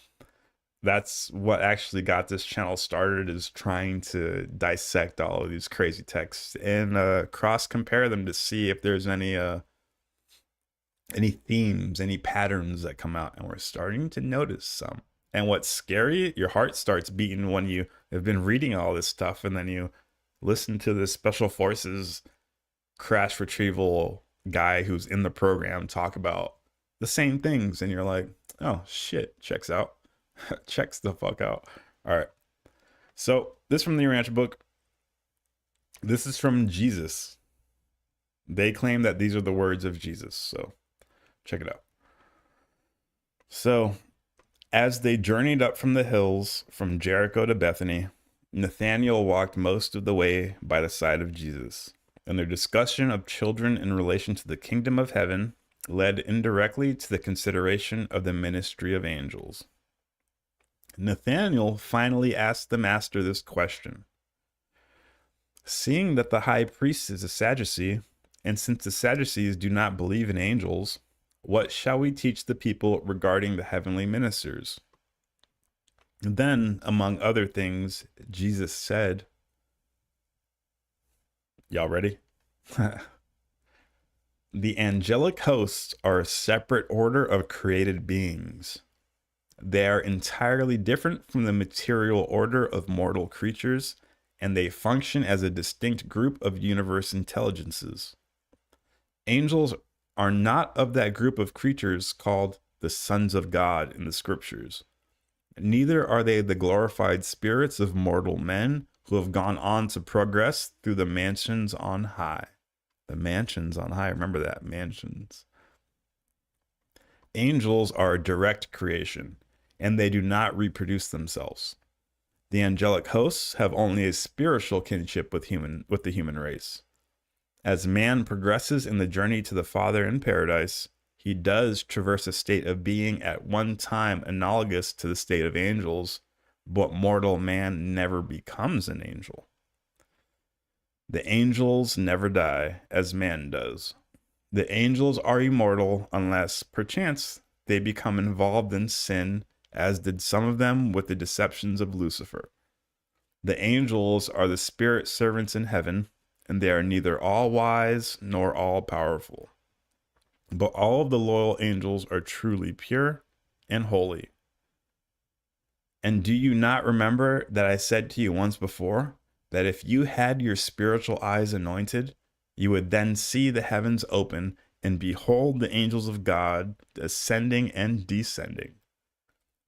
That's what actually got this channel started, is trying to dissect all of these crazy texts and cross compare them to see if there's any themes, any patterns that come out. And we're starting to notice some. And what's scary, your heart starts beating when you have been reading all this stuff and then you listen to the special forces crash retrieval guy who's in the program talk about the same things. And you're like, oh shit, checks out. Checks the fuck out. All right. So this from the Urantia book. This is from Jesus. They claim that these are the words of Jesus. So check it out. So as they journeyed up from the hills from Jericho to Bethany, Nathanael walked most of the way by the side of Jesus, and their discussion of children in relation to the kingdom of heaven led indirectly to the consideration of the ministry of angels. Nathanael finally asked the master this question. Seeing that the high priest is a Sadducee, and since the Sadducees do not believe in angels, what shall we teach the people regarding the heavenly ministers? Then, among other things, Jesus said, y'all ready? The angelic hosts are a separate order of created beings. They are entirely different from the material order of mortal creatures, and they function as a distinct group of universe intelligences. Angels are not of that group of creatures called the sons of God in the scriptures. Neither are they the glorified spirits of mortal men who have gone on to progress through the mansions on high. The mansions on high, remember that, mansions. Angels are a direct creation, and they do not reproduce themselves. The angelic hosts have only a spiritual kinship with the human race. As man progresses in the journey to the Father in paradise, he does traverse a state of being at one time analogous to the state of angels, but mortal man never becomes an angel. The angels never die, as man does. The angels are immortal unless, perchance, they become involved in sin, as did some of them with the deceptions of Lucifer. The angels are the spirit servants in heaven, and they are neither all wise nor all powerful. But all of the loyal angels are truly pure and holy. And do you not remember that I said to you once before that if you had your spiritual eyes anointed, you would then see the heavens open and behold the angels of God ascending and descending?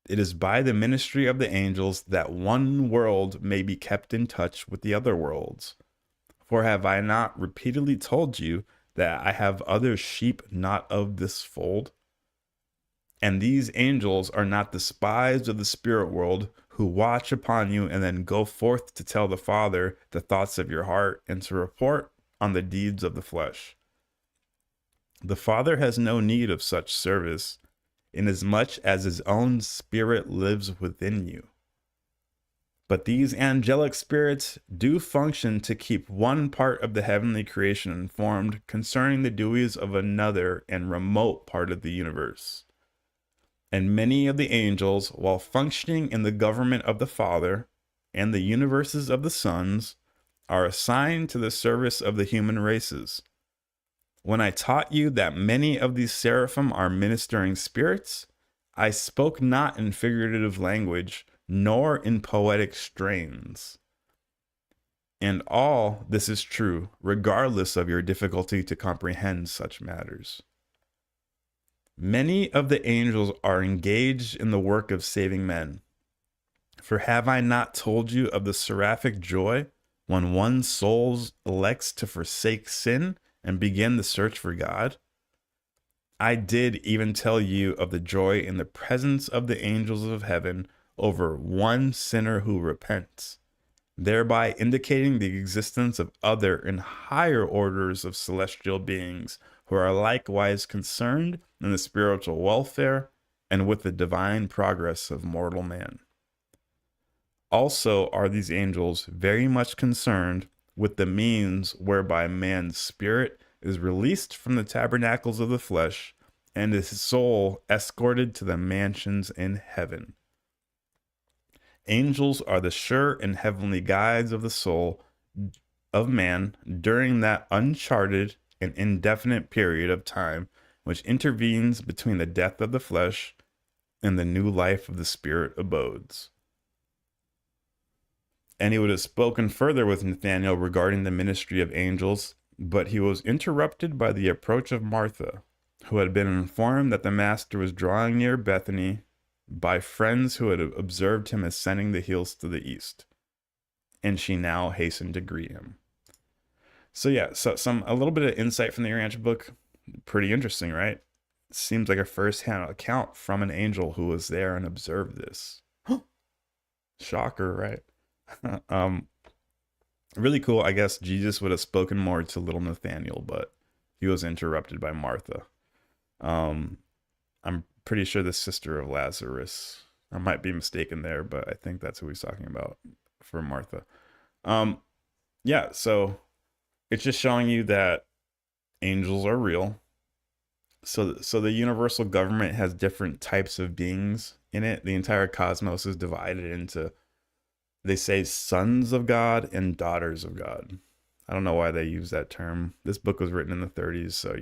It is by the ministry of the angels that one world may be kept in touch with the other worlds. For have I not repeatedly told you that I have other sheep not of this fold? And these angels are not the spies of the spirit world who watch upon you and then go forth to tell the Father the thoughts of your heart and to report on the deeds of the flesh. The Father has no need of such service, inasmuch as his own spirit lives within you. But these angelic spirits do function to keep one part of the heavenly creation informed concerning the doings of another and remote part of the universe. And many of the angels, while functioning in the government of the Father and the universes of the sons, are assigned to the service of the human races. When I taught you that many of these seraphim are ministering spirits, I spoke not in figurative language, nor in poetic strains. And all this is true, regardless of your difficulty to comprehend such matters. Many of the angels are engaged in the work of saving men. For have I not told you of the seraphic joy when one soul elects to forsake sin and begin the search for God? I did even tell you of the joy in the presence of the angels of heaven over one sinner who repents, thereby indicating the existence of other and higher orders of celestial beings who are likewise concerned in the spiritual welfare and with the divine progress of mortal man. Also are these angels very much concerned with the means whereby man's spirit is released from the tabernacles of the flesh and his soul escorted to the mansions in heaven. Angels are the sure and heavenly guides of the soul of man during that uncharted and indefinite period of time which intervenes between the death of the flesh and the new life of the spirit abodes. And he would have spoken further with Nathanael regarding the ministry of angels, but he was interrupted by the approach of Martha, who had been informed that the master was drawing near Bethany by friends who had observed him ascending the hills to the east, and she now hastened to greet him. So yeah, a little bit of insight from the Urantia book. Pretty interesting, right? It seems like a first-hand account from an angel who was there and observed this. Shocker, right? Really cool. I guess Jesus would have spoken more to little Nathanael, but he was interrupted by Martha. I'm pretty sure the sister of Lazarus. I might be mistaken there, but I think that's who he's talking about for Martha. Yeah, so it's just showing you that angels are real. So the universal government has different types of beings in it. The entire cosmos is divided into, they say, sons of God and daughters of God. I don't know why they use that term. This book was written in the 30s, so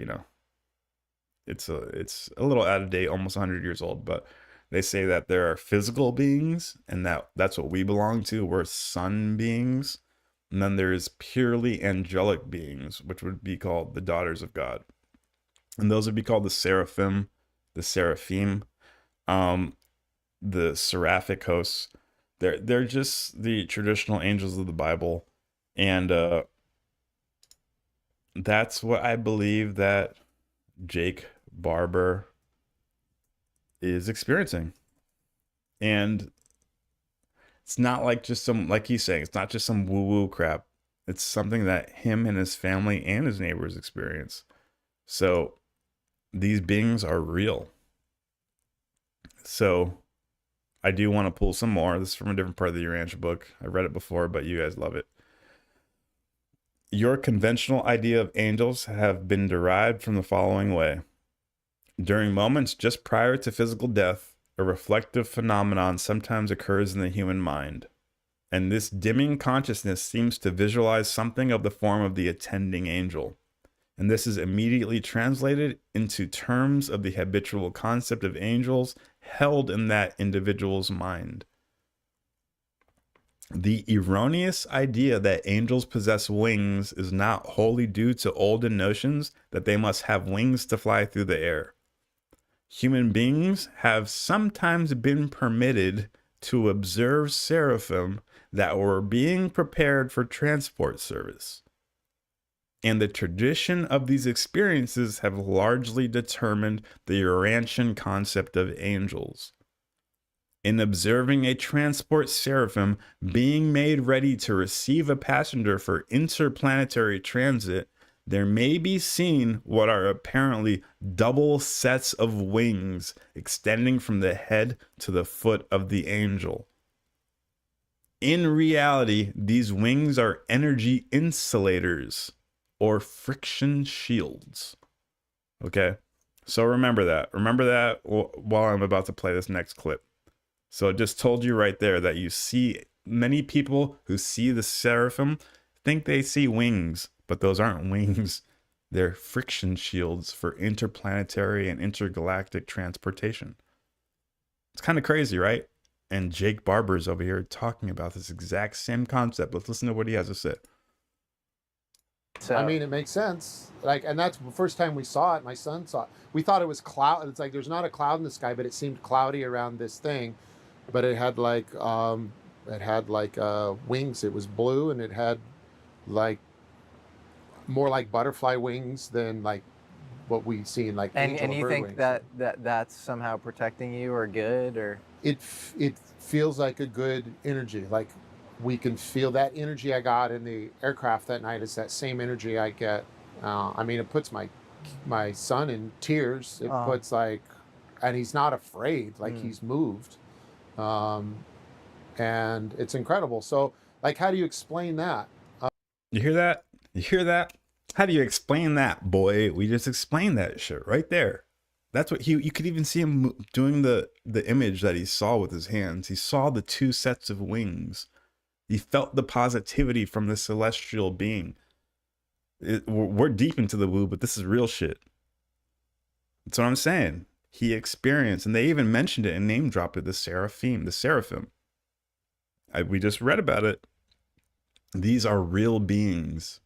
it's a little out of date, almost 100 years old. But they say that there are physical beings, and that's what we belong to. We're sun beings, and then there's purely angelic beings, which would be called the daughters of God, and those would be called the seraphim, the seraphim, the seraphic hosts. They're just the traditional angels of the Bible, and that's what I believe that Jake Barber is experiencing. And it's not like just some, like he's saying, it's not just some woo-woo crap. It's something that him and his family and his neighbors experience. So these beings are real. So I do want to pull some more. This is from a different part of the Urantia book. I read it before, but you guys love it. Your conventional idea of angels have been derived from the following way. During moments just prior to physical death, a reflective phenomenon sometimes occurs in the human mind. And this dimming consciousness seems to visualize something of the form of the attending angel. And this is immediately translated into terms of the habitual concept of angels held in that individual's mind. The erroneous idea that angels possess wings is not wholly due to olden notions that they must have wings to fly through the air. Human beings have sometimes been permitted to observe seraphim that were being prepared for transport service. And the tradition of these experiences have largely determined the Urantian concept of angels. In observing a transport seraphim being made ready to receive a passenger for interplanetary transit, there may be seen what are apparently double sets of wings extending from the head to the foot of the angel. In reality, these wings are energy insulators or friction shields. Okay, so remember that. Remember that while I'm about to play this next clip. So it just told you right there that you see many people who see the seraphim think they see wings, but those aren't wings. They're friction shields for interplanetary and intergalactic transportation. It's kind of crazy, right? And Jake Barber's over here talking about this exact same concept. Let's listen to what he has to say. So, I mean, it makes sense. Like, and that's the first time we saw it. My son saw it. We thought it was cloud. It's like there's not a cloud in the sky, but it seemed cloudy around this thing. But it had like wings. It was blue, and it had like more like butterfly wings than like what we see in like angel and you think wings. that's somehow protecting you or good, or it feels like a good energy. Like we can feel that energy I got in the aircraft that night. It's that same energy I get. I mean, it puts my son in tears. It puts like, and he's not afraid. Like he's moved. And it's incredible. So like, how do you explain that? You hear that? You hear that? How do you explain that, boy? We just explained that shit right there. That's what you could even see him doing the image that he saw with his hands. He saw the two sets of wings. He felt the positivity from the celestial being. We're deep into the woo, but this is real shit. That's what I'm saying. He experienced, and they even mentioned it and name dropped it, the seraphim. We just read about it. These are real beings.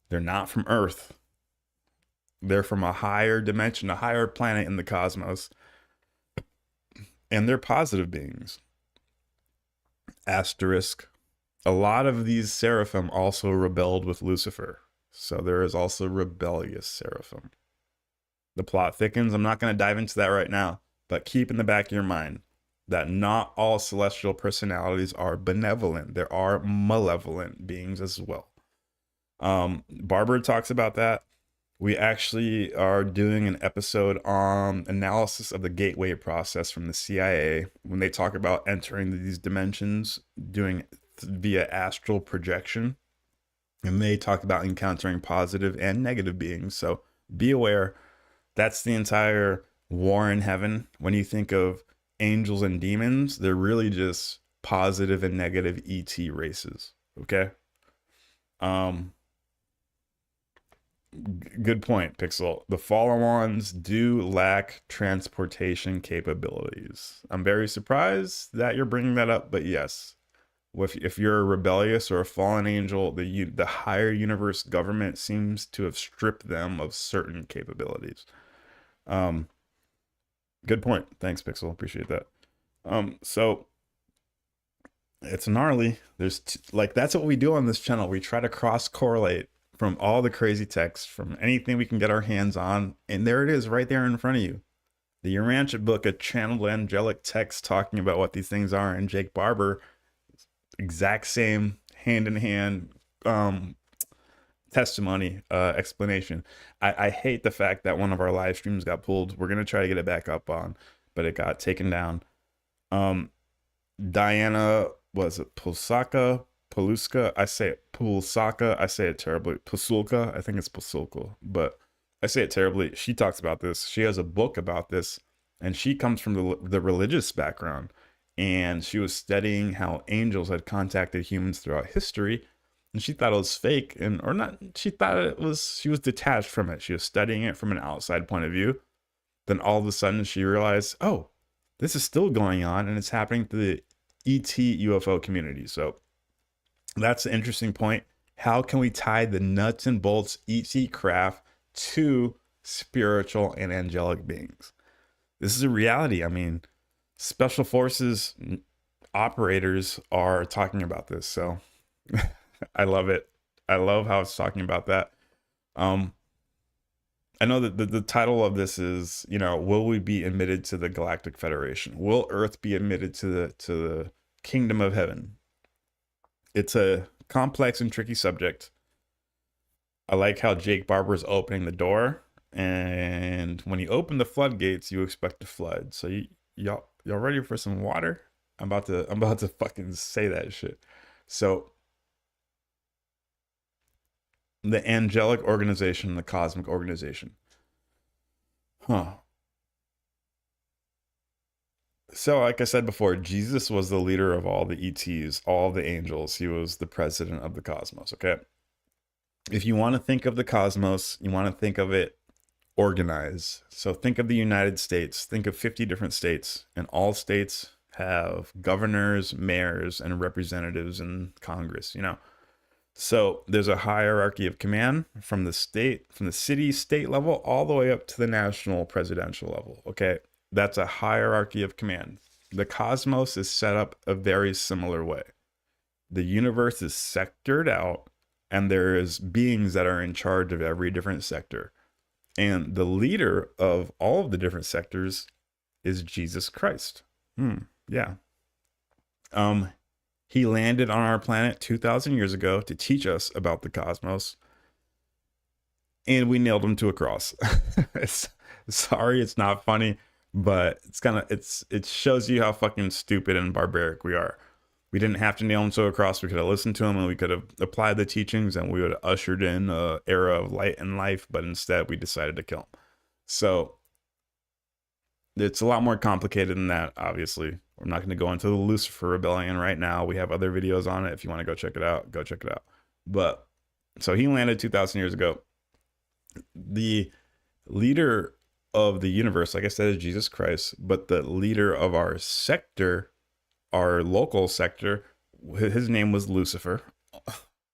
They're not from Earth. They're from a higher dimension, a higher planet in the cosmos. And they're positive beings. Asterisk. A lot of these seraphim also rebelled with Lucifer. So there is also rebellious seraphim. The plot thickens. I'm not going to dive into that right now, but keep in the back of your mind that not all celestial personalities are benevolent. There are malevolent beings as well. Barber talks about that. We actually are doing an episode on analysis of the gateway process from the CIA when they talk about entering these dimensions, doing via astral projection. And they talk about encountering positive and negative beings. So be aware. That's the entire war in heaven. When you think of angels and demons, they're really just positive and negative ET races. Okay. Good point, Pixel. The fallen ones do lack transportation capabilities. I'm very surprised that you're bringing that up, but yes, if you're a rebellious or a fallen angel, the higher universe government seems to have stripped them of certain capabilities. Good point. Thanks, Pixel. Appreciate that. So it's gnarly. That's what we do on this channel. We try to cross correlate from all the crazy text, from anything we can get our hands on, and there it is right there in front of you. The Urantia book, a channeled angelic text talking about what these things are, and Jake Barber, exact same hand-in-hand testimony, explanation. I hate the fact that one of our live streams got pulled. We're going to try to get it back up on, but it got taken down. Diana, was it Paluska? I say it Pulsaka. I say it terribly. Pasulka. I think it's Pasulka, but I say it terribly. She talks about this. She has a book about this, and she comes from the religious background. and she was studying how angels had contacted humans throughout history, and she thought it was fake, or not. She thought it was. She was detached from it. She was studying it from an outside point of view. Then all of a sudden, she realized, oh, this is still going on, and it's happening to the ET UFO community. So that's an interesting point. How can we tie the nuts and bolts ET craft to spiritual and angelic beings? This is a reality. I mean, special forces operators are talking about this. So I love it. I love how it's talking about that. I know that the title of this is, will we be admitted to the Galactic Federation? Will Earth be admitted to the kingdom of heaven? It's a complex and tricky subject. I like how Jake Barber is opening the door, and when you open the floodgates, you expect a flood. So y'all ready for some water? I'm about to fucking say that shit. So the angelic organization, the cosmic organization. So like I said before, Jesus was the leader of all the ETs, all the angels. He was the president of the cosmos, okay? If you want to think of the cosmos, you want to think of it organized. So think of the United States. Think of 50 different states, and all states have governors, mayors, and representatives in Congress, So there's a hierarchy of command from the city, state level, all the way up to the national presidential level. Okay. That's a hierarchy of command. The cosmos is set up a very similar way. The universe is sectored out, and there is beings that are in charge of every different sector. And the leader of all of the different sectors is Jesus Christ. Yeah. He landed on our planet 2,000 years ago to teach us about the cosmos, and we nailed him to a cross. Sorry, it's not funny, but it shows you how fucking stupid and barbaric we are. We didn't have to nail him to a cross. We could have listened to him, and we could have applied the teachings, and we would have ushered in an era of light and life, but instead we decided to kill him. So it's a lot more complicated than that, obviously. I'm not going to go into the Lucifer Rebellion right now. We have other videos on it. If you want to go check it out, go check it out. But so he landed 2,000 years ago. The leader of the universe, like I said, is Jesus Christ. But the leader of our sector, our local sector, his name was Lucifer.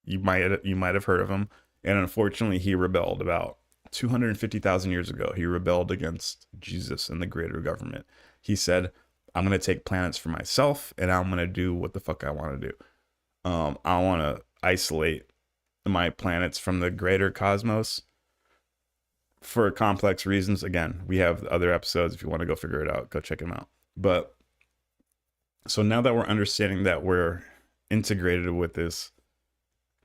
You might have heard of him. And unfortunately, he rebelled about 250,000 years ago. He rebelled against Jesus and the greater government. He said, I'm going to take planets for myself, and I'm going to do what the fuck I want to do. I want to isolate my planets from the greater cosmos for complex reasons. Again, we have other episodes. If you want to go figure it out, go check them out. But so now that we're understanding that we're integrated with this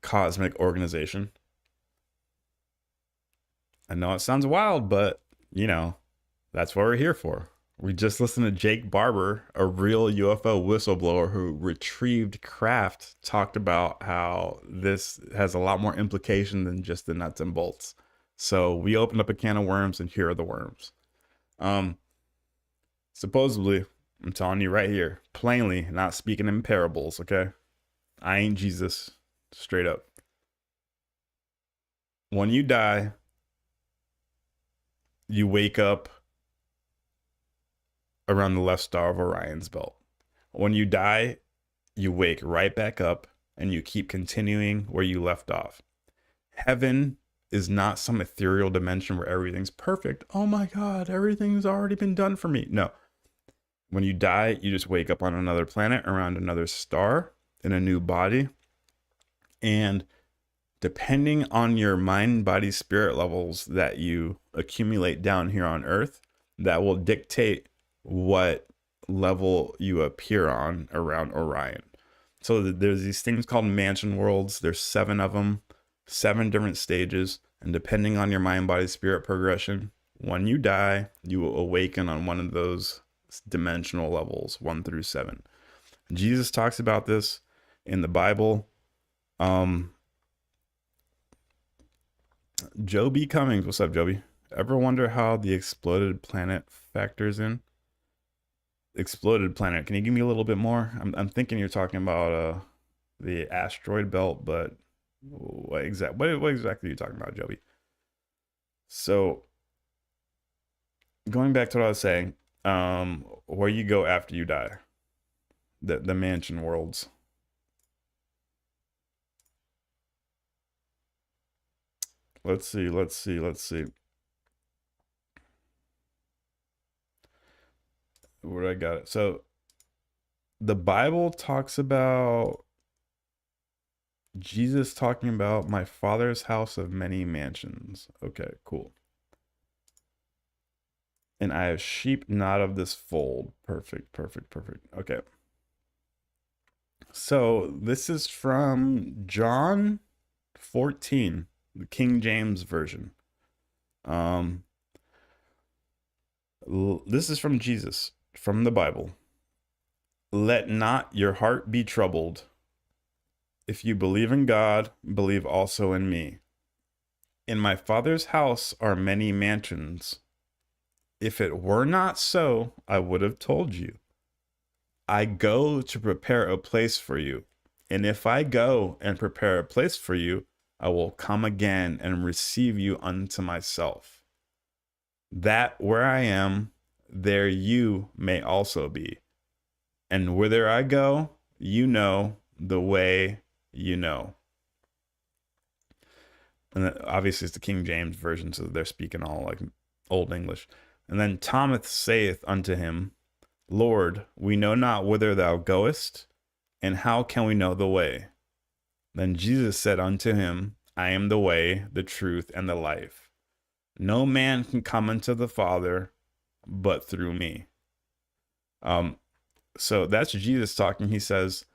cosmic organization, I know it sounds wild, but that's what we're here for. We just listened to Jake Barber, a real UFO whistleblower who retrieved craft, talked about how this has a lot more implication than just the nuts and bolts. So we opened up a can of worms, and here are the worms. Supposedly, I'm telling you right here, plainly, not speaking in parables, okay? I ain't Jesus, straight up. When you die, you wake up around the left star of Orion's belt. When you die, you wake right back up, and you keep continuing where you left off. Heaven is not some ethereal dimension where everything's perfect. Oh my God, everything's already been done for me. No. When you die, you just wake up on another planet around another star in a new body. And depending on your mind, body, spirit levels that you accumulate down here on Earth, that will dictate what level you appear on around Orion. So there's these things called mansion worlds. There's 7 of them, 7 different stages. And depending on your mind, body, spirit progression, when you die, you will awaken on one of those dimensional levels, 1 through 7. Jesus talks about this in the Bible. Joby Cummings, what's up, Joby? Ever wonder how the exploded planet factors in? exploded planet. Can you give me a little bit more? I'm thinking you're talking about the asteroid belt, but what exactly are you talking about, Joby? So going back to what I was saying, where you go after you die, the mansion worlds. Let's see. Where I got it. So the Bible talks about Jesus talking about my father's house of many mansions. Okay, cool. And I have sheep not of this fold. Perfect. Okay. So this is from John 14, the King James Version. This is from Jesus, from the Bible. Let not your heart be troubled. If you believe in God, believe also in me. In my Father's house are many mansions. If it were not so, I would have told you. I go to prepare a place for you. And if I go and prepare a place for you, I will come again and receive you unto myself, that where I am, there you may also be. And whither I go, you know the way you know. And then obviously it's the King James Version, so they're speaking all like Old English. And then Thomas saith unto him, Lord, we know not whither thou goest, and how can we know the way? Then Jesus said unto him, I am the way, the truth, and the life. No man can come unto the Father but through me. So that's Jesus talking. He says,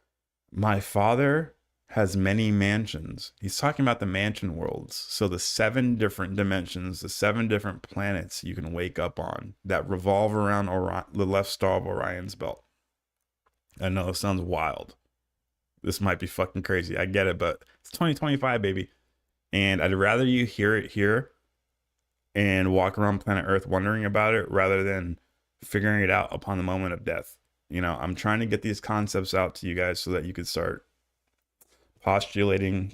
my Father has many mansions. He's talking about the mansion worlds. So the 7 different dimensions, the 7 different planets you can wake up on that revolve around the left star of Orion's belt. I know it sounds wild. This might be fucking crazy. I get it, but it's 2025, baby. And I'd rather you hear it here and walk around planet Earth wondering about it rather than figuring it out upon the moment of death. You know, I'm trying to get these concepts out to you guys so that you could start postulating,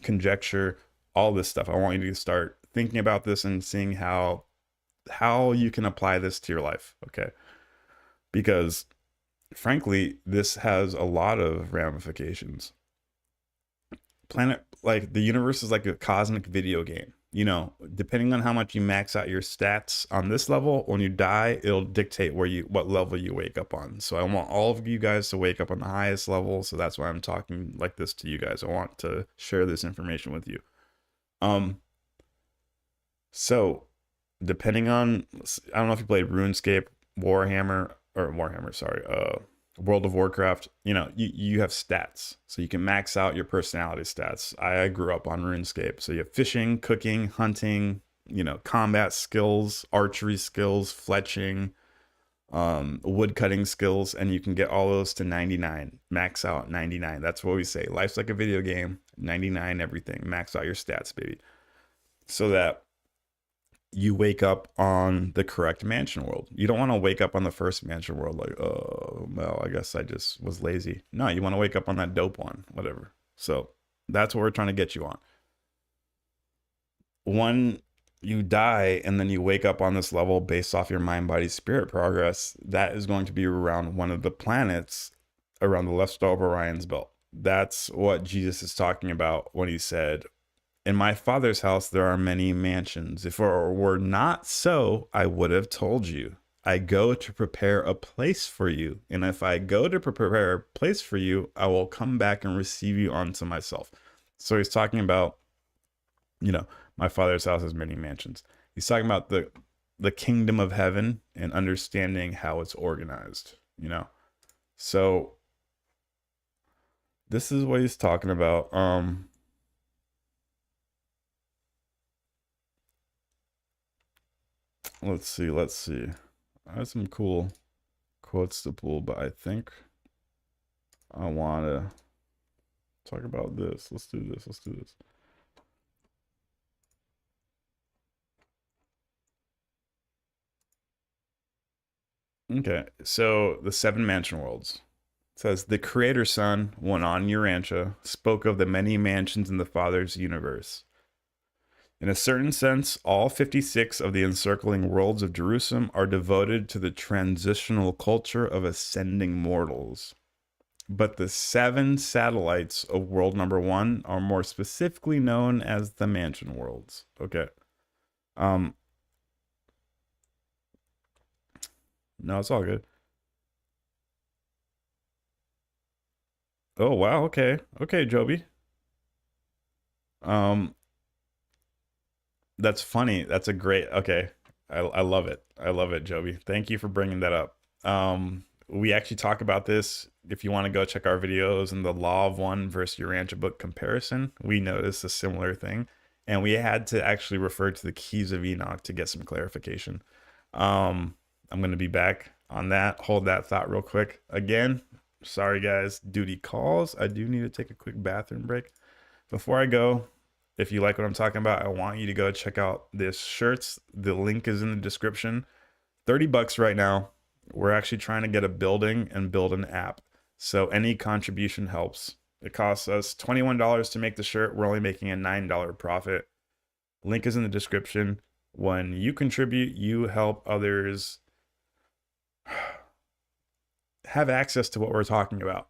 conjecture, all this stuff. I want you to start thinking about this and seeing how you can apply this to your life, okay? Because frankly, this has a lot of ramifications. Like the universe is like a cosmic video game. You know, depending on how much you max out your stats on this level, when you die, it'll dictate what level you wake up on. So I want all of you guys to wake up on the highest level. So that's why I'm talking like this to you guys. I want to share this information with you. So depending on, I don't know if you played RuneScape, World of Warcraft, you know, you have stats, so you can max out your personality stats. I grew up on RuneScape, so you have fishing, cooking, hunting, you know, combat skills, archery skills, fletching, wood cutting skills, and you can get all those to 99. Max out 99. That's what we say. Life's like a video game. 99 everything. Max out your stats, baby. So that you wake up on the correct mansion world. You don't want to wake up on the first mansion world like, oh, well, I guess I just was lazy. No, you want to wake up on that dope one, whatever. So that's what we're trying to get you on. When you die and then you wake up on this level based off your mind, body, spirit progress, that is going to be around one of the planets around the left star of Orion's belt. That's what Jesus is talking about when he said, in my Father's house, there are many mansions. If it were not so, I would have told you. I go to prepare a place for you. And if I go to prepare a place for you, I will come back and receive you unto myself. So he's talking about, you know, my Father's house has many mansions. He's talking about the kingdom of heaven and understanding how it's organized, you know. So this is what he's talking about. Let's see. I have some cool quotes to pull, but I think I want to talk about this. Let's do this. Okay, so the seven mansion worlds. It says the creator son, when on Urantia, spoke of the many mansions in the Father's universe. In a certain sense, all 56 of the encircling worlds of Jerusalem are devoted to the transitional culture of ascending mortals. But the seven satellites of world number one are more specifically known as the mansion worlds. Okay. No, it's all good. Oh wow, okay. Okay, Joby. Um that's funny. That's a great, okay. I love it. I love it, Joby. Thank you for bringing that up. We actually talk about this. If you want to go check our videos in the Law of One versus Urantia book comparison, we noticed a similar thing. And we had to actually refer to the Keys of Enoch to get some clarification. I'm going to be back on that. Hold that thought real quick. Again, sorry guys, duty calls. I do need to take a quick bathroom break. Before I go, if you like what I'm talking about, I want you to go check out this shirts. The link is in the description. $30 right now. We're actually trying to get a building and build an app. So any contribution helps. It costs us $21 to make the shirt. We're only making a $9 profit. Link is in the description. When you contribute, you help others have access to what we're talking about.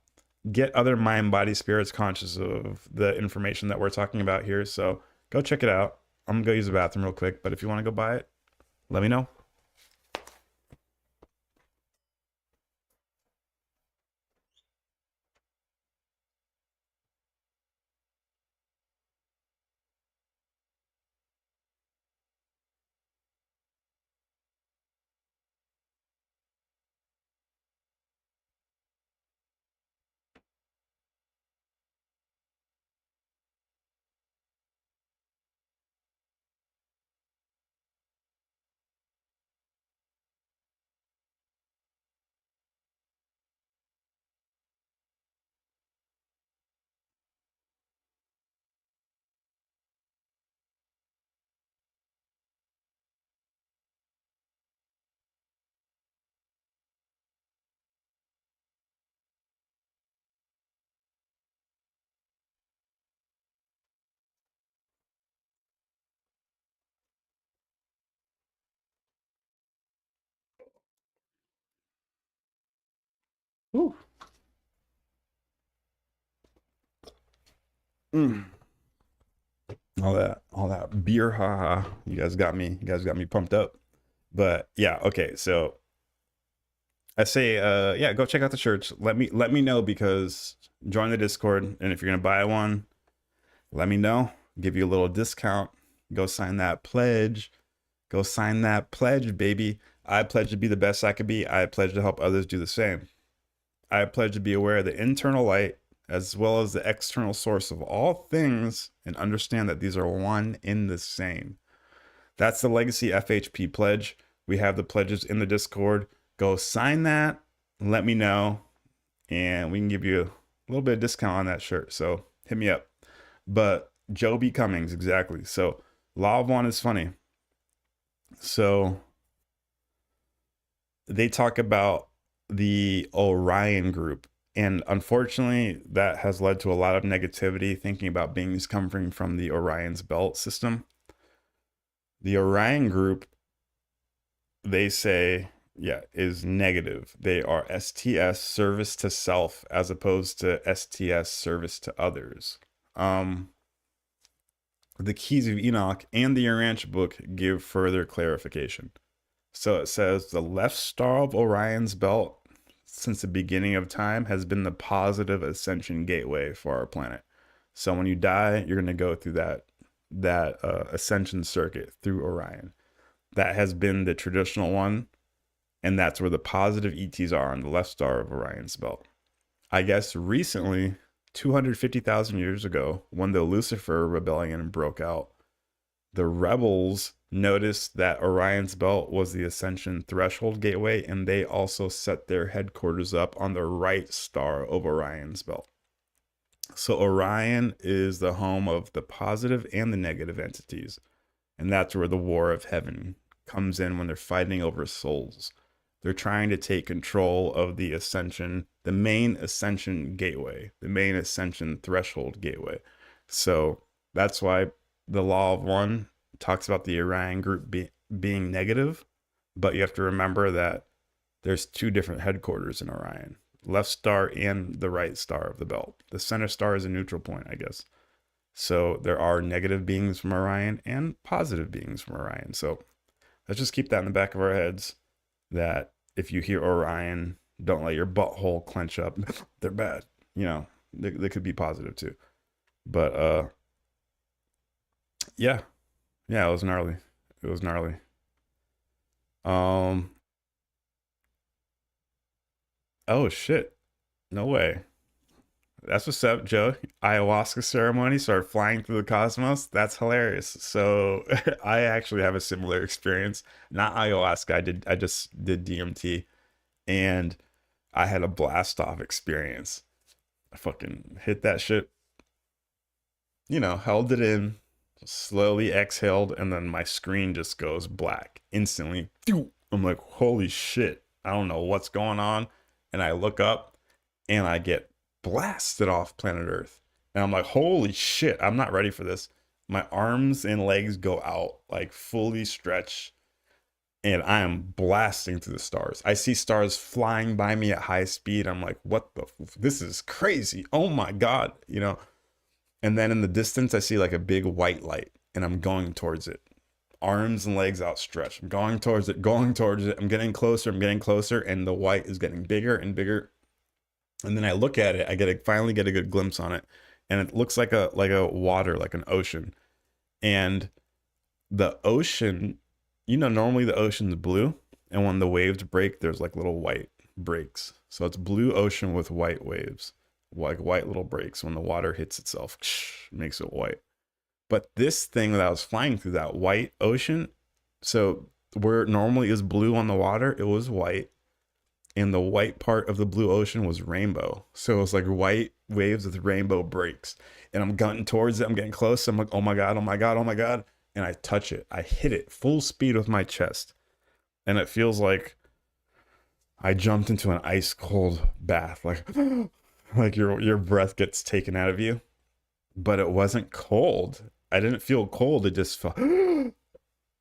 Get other mind, body, spirits conscious of the information that we're talking about here. So go check it out. I'm gonna go use the bathroom real quick, but if you want to go buy it, let me know. Whew. All that beer, haha. You guys got me pumped up. But yeah, okay. So I say, yeah, go check out the shirts. Let me know, because join the Discord, and if you're gonna buy one, let me know. Give you a little discount. Go sign that pledge. Go sign that pledge, baby. I pledge to be the best I could be. I pledge to help others do the same. I pledge to be aware of the internal light as well as the external source of all things, and understand that these are one in the same. That's the Legacy FHP pledge. We have the pledges in the Discord. Go sign that. Let me know, and we can give you a little bit of discount on that shirt. So hit me up. But Joby Cummings, exactly. So Law of One is funny. So they talk about the Orion group, and unfortunately that has led to a lot of negativity, thinking about beings coming from the Orion's belt system. The Orion group, they say, yeah, is negative. They are STS, service to self, as opposed to STS, service to others. The Keys of Enoch and the Urantia book give further clarification. So it says the left star of Orion's belt since the beginning of time has been the positive ascension gateway for our planet. So when you die, you're going to go through that ascension circuit through Orion. That has been the traditional one, and that's where the positive ETs are on the left star of Orion's belt. I guess recently, 250,000 years ago, when the Lucifer rebellion broke out, the rebels noticed that Orion's belt was the ascension threshold gateway, and they also set their headquarters up on the right star of Orion's belt. So Orion is the home of the positive and the negative entities, and that's where the war of heaven comes in when they're fighting over souls. They're trying to take control of the ascension, the main ascension gateway, the main ascension threshold gateway. So that's why the Law of One talks about the Orion group being negative, but you have to remember that there's two different headquarters in Orion, left star and the right star of the belt. The center star is a neutral point, I guess. So there are negative beings from Orion and positive beings from Orion. So let's just keep that in the back of our heads, that if you hear Orion, don't let your butthole clench up. They're bad. You know, they could be positive too. But yeah, it was gnarly. It was gnarly. Oh shit, no way. That's what's up, Joe. Ayahuasca ceremony started flying through the cosmos. That's hilarious. So I actually have a similar experience. Not ayahuasca. I just did DMT, and I had a blast off experience. I fucking hit that shit. You know, held it in, slowly exhaled, and then my screen just goes black instantly. I'm like, holy shit. I don't know what's going on. And I look up and I get blasted off planet Earth. And I'm like, holy shit, I'm not ready for this. My arms and legs go out, like fully stretched, and I am blasting through the stars. I see stars flying by me at high speed. I'm like, what the, this is crazy. Oh my God, you know? And then in the distance, I see like a big white light, and I'm going towards it. Arms and legs outstretched. I'm going towards it, going towards it. I'm getting closer, and the white is getting bigger and bigger. And then I look at it, I finally get a good glimpse on it, and it looks like a water, like an ocean. And the ocean, you know, normally the ocean's blue, and when the waves break, there's like little white breaks. So it's blue ocean with white waves, like white little breaks. When the water hits itself, makes it white. But this thing that I was flying through, that white ocean, so where it normally is blue on the water, it was white. And the white part of the blue ocean was rainbow. So it was like white waves with rainbow breaks. And I'm gunting towards it. I'm getting close. I'm like, oh my God, oh my God, oh my God. And I touch it. I hit it full speed with my chest. And it feels like I jumped into an ice cold bath. Like your breath gets taken out of you. But it wasn't cold. I didn't feel cold. It just felt. And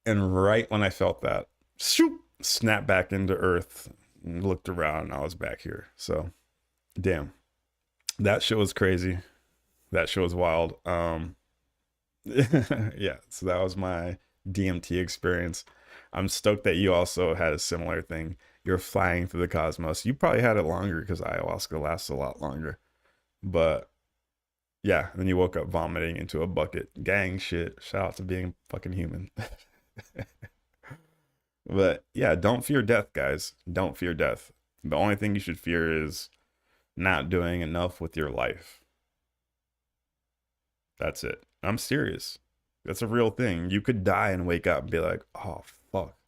right when I felt that, shoop, snapped back into Earth. And looked around, and I was back here. So, damn, that shit was crazy. That shit was wild. Yeah. So that was my DMT experience. I'm stoked that you also had a similar thing. You're flying through the cosmos. You probably had it longer because ayahuasca lasts a lot longer. But yeah, then you woke up vomiting into a bucket. Gang shit. Shout out to being fucking human. But yeah, don't fear death, guys. Don't fear death. The only thing you should fear is not doing enough with your life. That's it. I'm serious. That's a real thing. You could die and wake up and be like, oh, fuck.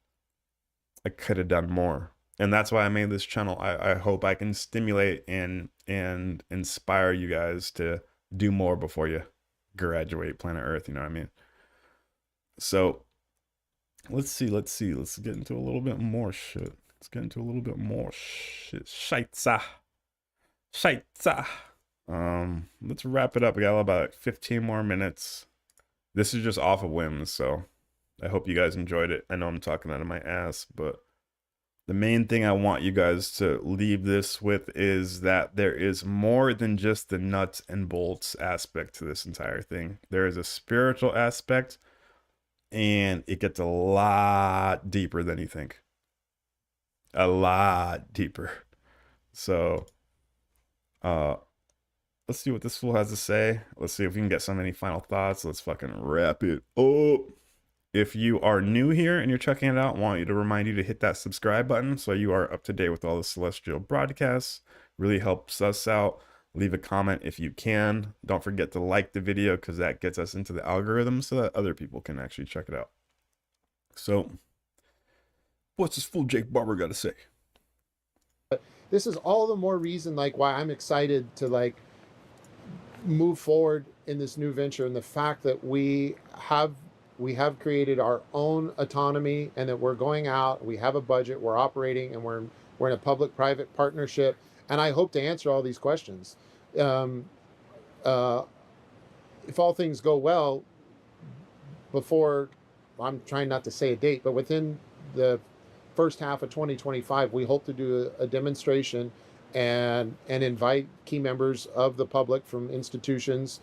I could have done more. And that's why I made this channel. I hope I can stimulate and inspire you guys to do more before you graduate planet Earth. You know what I mean? So let's see. Let's get into a little bit more shit. Scheitza. Let's wrap it up. We got about 15 more minutes. This is just off of whims, so I hope you guys enjoyed it. I know I'm talking out of my ass, but the main thing I want you guys to leave this with is that there is more than just the nuts and bolts aspect to this entire thing. There is a spiritual aspect, and it gets a lot deeper than you think. A lot deeper. So, let's see what this fool has to say. Let's see if we can get any final thoughts. Let's fucking wrap it up. If you are new here and you're checking it out, I want you to remind you to hit that subscribe button so you are up to date with all the Celestial broadcasts. Really helps us out. Leave a comment if you can. Don't forget to like the video because that gets us into the algorithm so that other people can actually check it out. So, what's this fool Jake Barber got to say? This is all the more reason like why I'm excited to like move forward in this new venture, and the fact that we have we have created our own autonomy, and that we're going out, we have a budget, we're operating, and we're in a public-private partnership. And I hope to answer all these questions. Um, uh, if all things go well, before, I'm trying not to say a date, but within the first half of 2025, we hope to do a demonstration and invite key members of the public from institutions,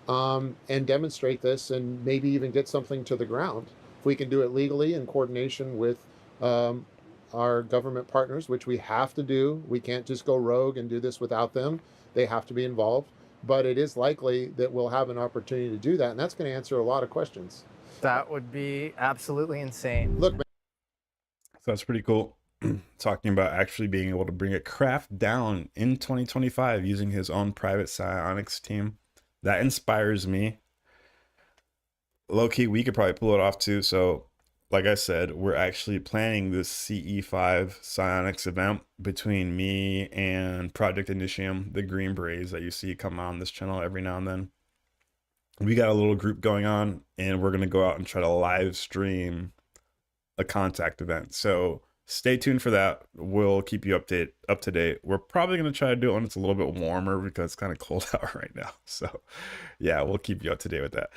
and demonstrate this, and maybe even get something to the ground. If we can do it legally in coordination with our government partners, which we have to do. We can't just go rogue and do this without them. They have to be involved. But it is likely that we'll have an opportunity to do that, and that's going to answer a lot of questions. That would be absolutely insane. Look, man. So that's pretty cool. Talking about actually being able to bring a craft down in 2025 using his own private psionics team. That inspires me. Low-key, we could probably pull it off too. So, like I said, we're actually planning this CE5 psionics event between me and Project Initium, the Green Berets that you see come on this channel every now and then. We got a little group going on, and we're going to go out and try to live stream a contact event. So stay tuned for that. We'll keep you up to date. We're probably going to try to do it when it's a little bit warmer because it's kind of cold out right now. So yeah, we'll keep you up to date with that.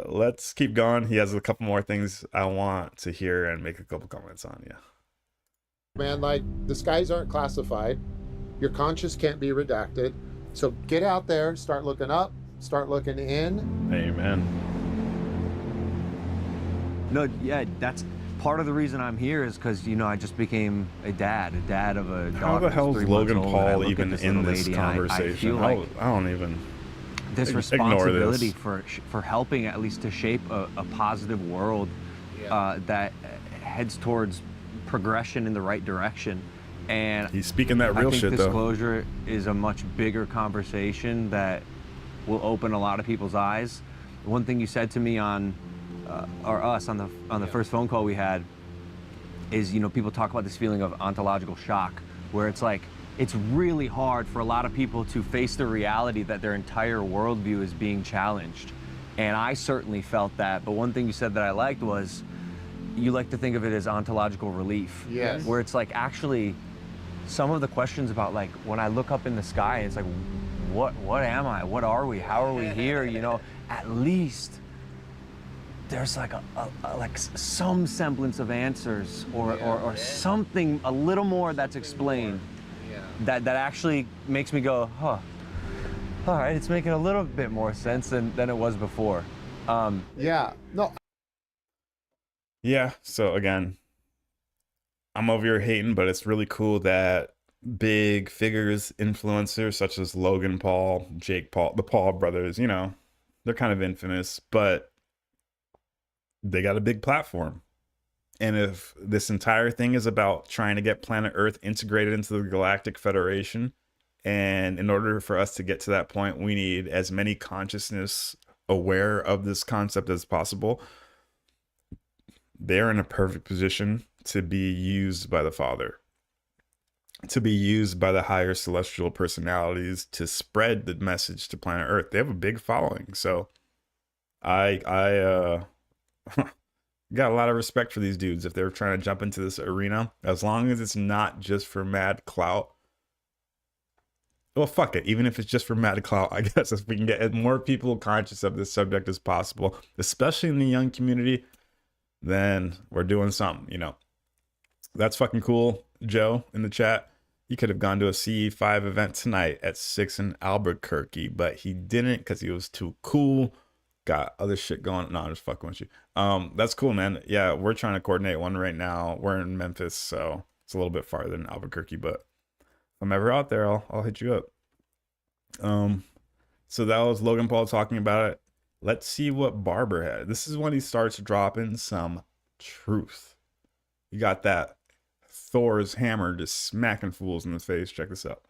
Let's keep going. He has a couple more things I want to hear and make a couple comments on. Yeah, man, like, the skies aren't classified. Your conscience can't be redacted. So get out there, start looking up, start looking in. Amen. No, yeah, that's part of the reason I'm here is because, you know, I just became a dad of a daughter. How the hell is Logan Paul even in this lady, conversation? I don't even. This responsibility for helping at least to shape a positive world that heads towards progression in the right direction. And he's speaking that real shit, though. Disclosure is a much bigger conversation that will open a lot of people's eyes. One thing you said to me on the first phone call we had is, you know, people talk about this feeling of ontological shock, where it's like, it's really hard for a lot of people to face the reality that their entire worldview is being challenged. And I certainly felt that. But one thing you said that I liked was, you like to think of it as ontological relief. Yes. Where it's like, actually, some of the questions about, like, when I look up in the sky, it's like, what am I? What are we? How are we here? You know, at least there's like like some semblance of answers or something a little more that's explained. That actually makes me go, huh, all right, it's making a little bit more sense than it was before. Yeah, no. Yeah, so again, I'm over here hating, but it's really cool that big figures, influencers such as Logan Paul, Jake Paul, the Paul brothers, you know, they're kind of infamous, but they got a big platform. And if this entire thing is about trying to get planet Earth integrated into the Galactic Federation, and in order for us to get to that point, we need as many consciousness aware of this concept as possible, they're in a perfect position to be used by the Father, to be used by the higher celestial personalities to spread the message to planet Earth. They have a big following. So I got a lot of respect for these dudes if they're trying to jump into this arena, as long as it's not just for mad clout. Well, fuck it. Even if it's just for mad clout, I guess if we can get more people conscious of this subject as possible, especially in the young community, then we're doing something, you know. That's fucking cool. Joe in the chat, he could have gone to a CE5 event tonight at 6 in Albuquerque, but he didn't because he was too cool. Got other shit going on. No, I'm just fucking with you. That's cool, man. Yeah, we're trying to coordinate one right now. We're in Memphis, so it's a little bit farther than Albuquerque, but if I'm ever out there, I'll hit you up. So that was Logan Paul talking about it. Let's see what Barber had. This is when he starts dropping some truth. You got that Thor's hammer just smacking fools in the face. Check this out.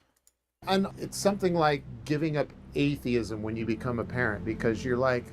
And it's something like giving up atheism when you become a parent, because you're like,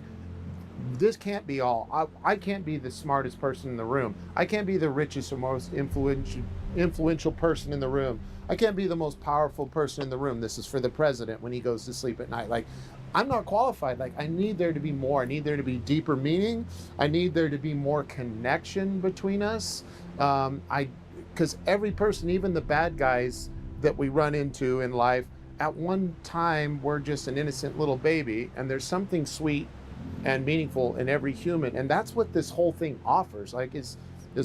this can't be all. I can't be the smartest person in the room. I can't be the richest or most influential person in the room. I can't be the most powerful person in the room. This is for the president when he goes to sleep at night. Like, I'm not qualified. Like, I need there to be more. I need there to be deeper meaning. I need there to be more connection between us. Because every person, even the bad guys that we run into in life, at one time we're just an innocent little baby, and there's something sweet and meaningful in every human, and that's what this whole thing offers. Like, as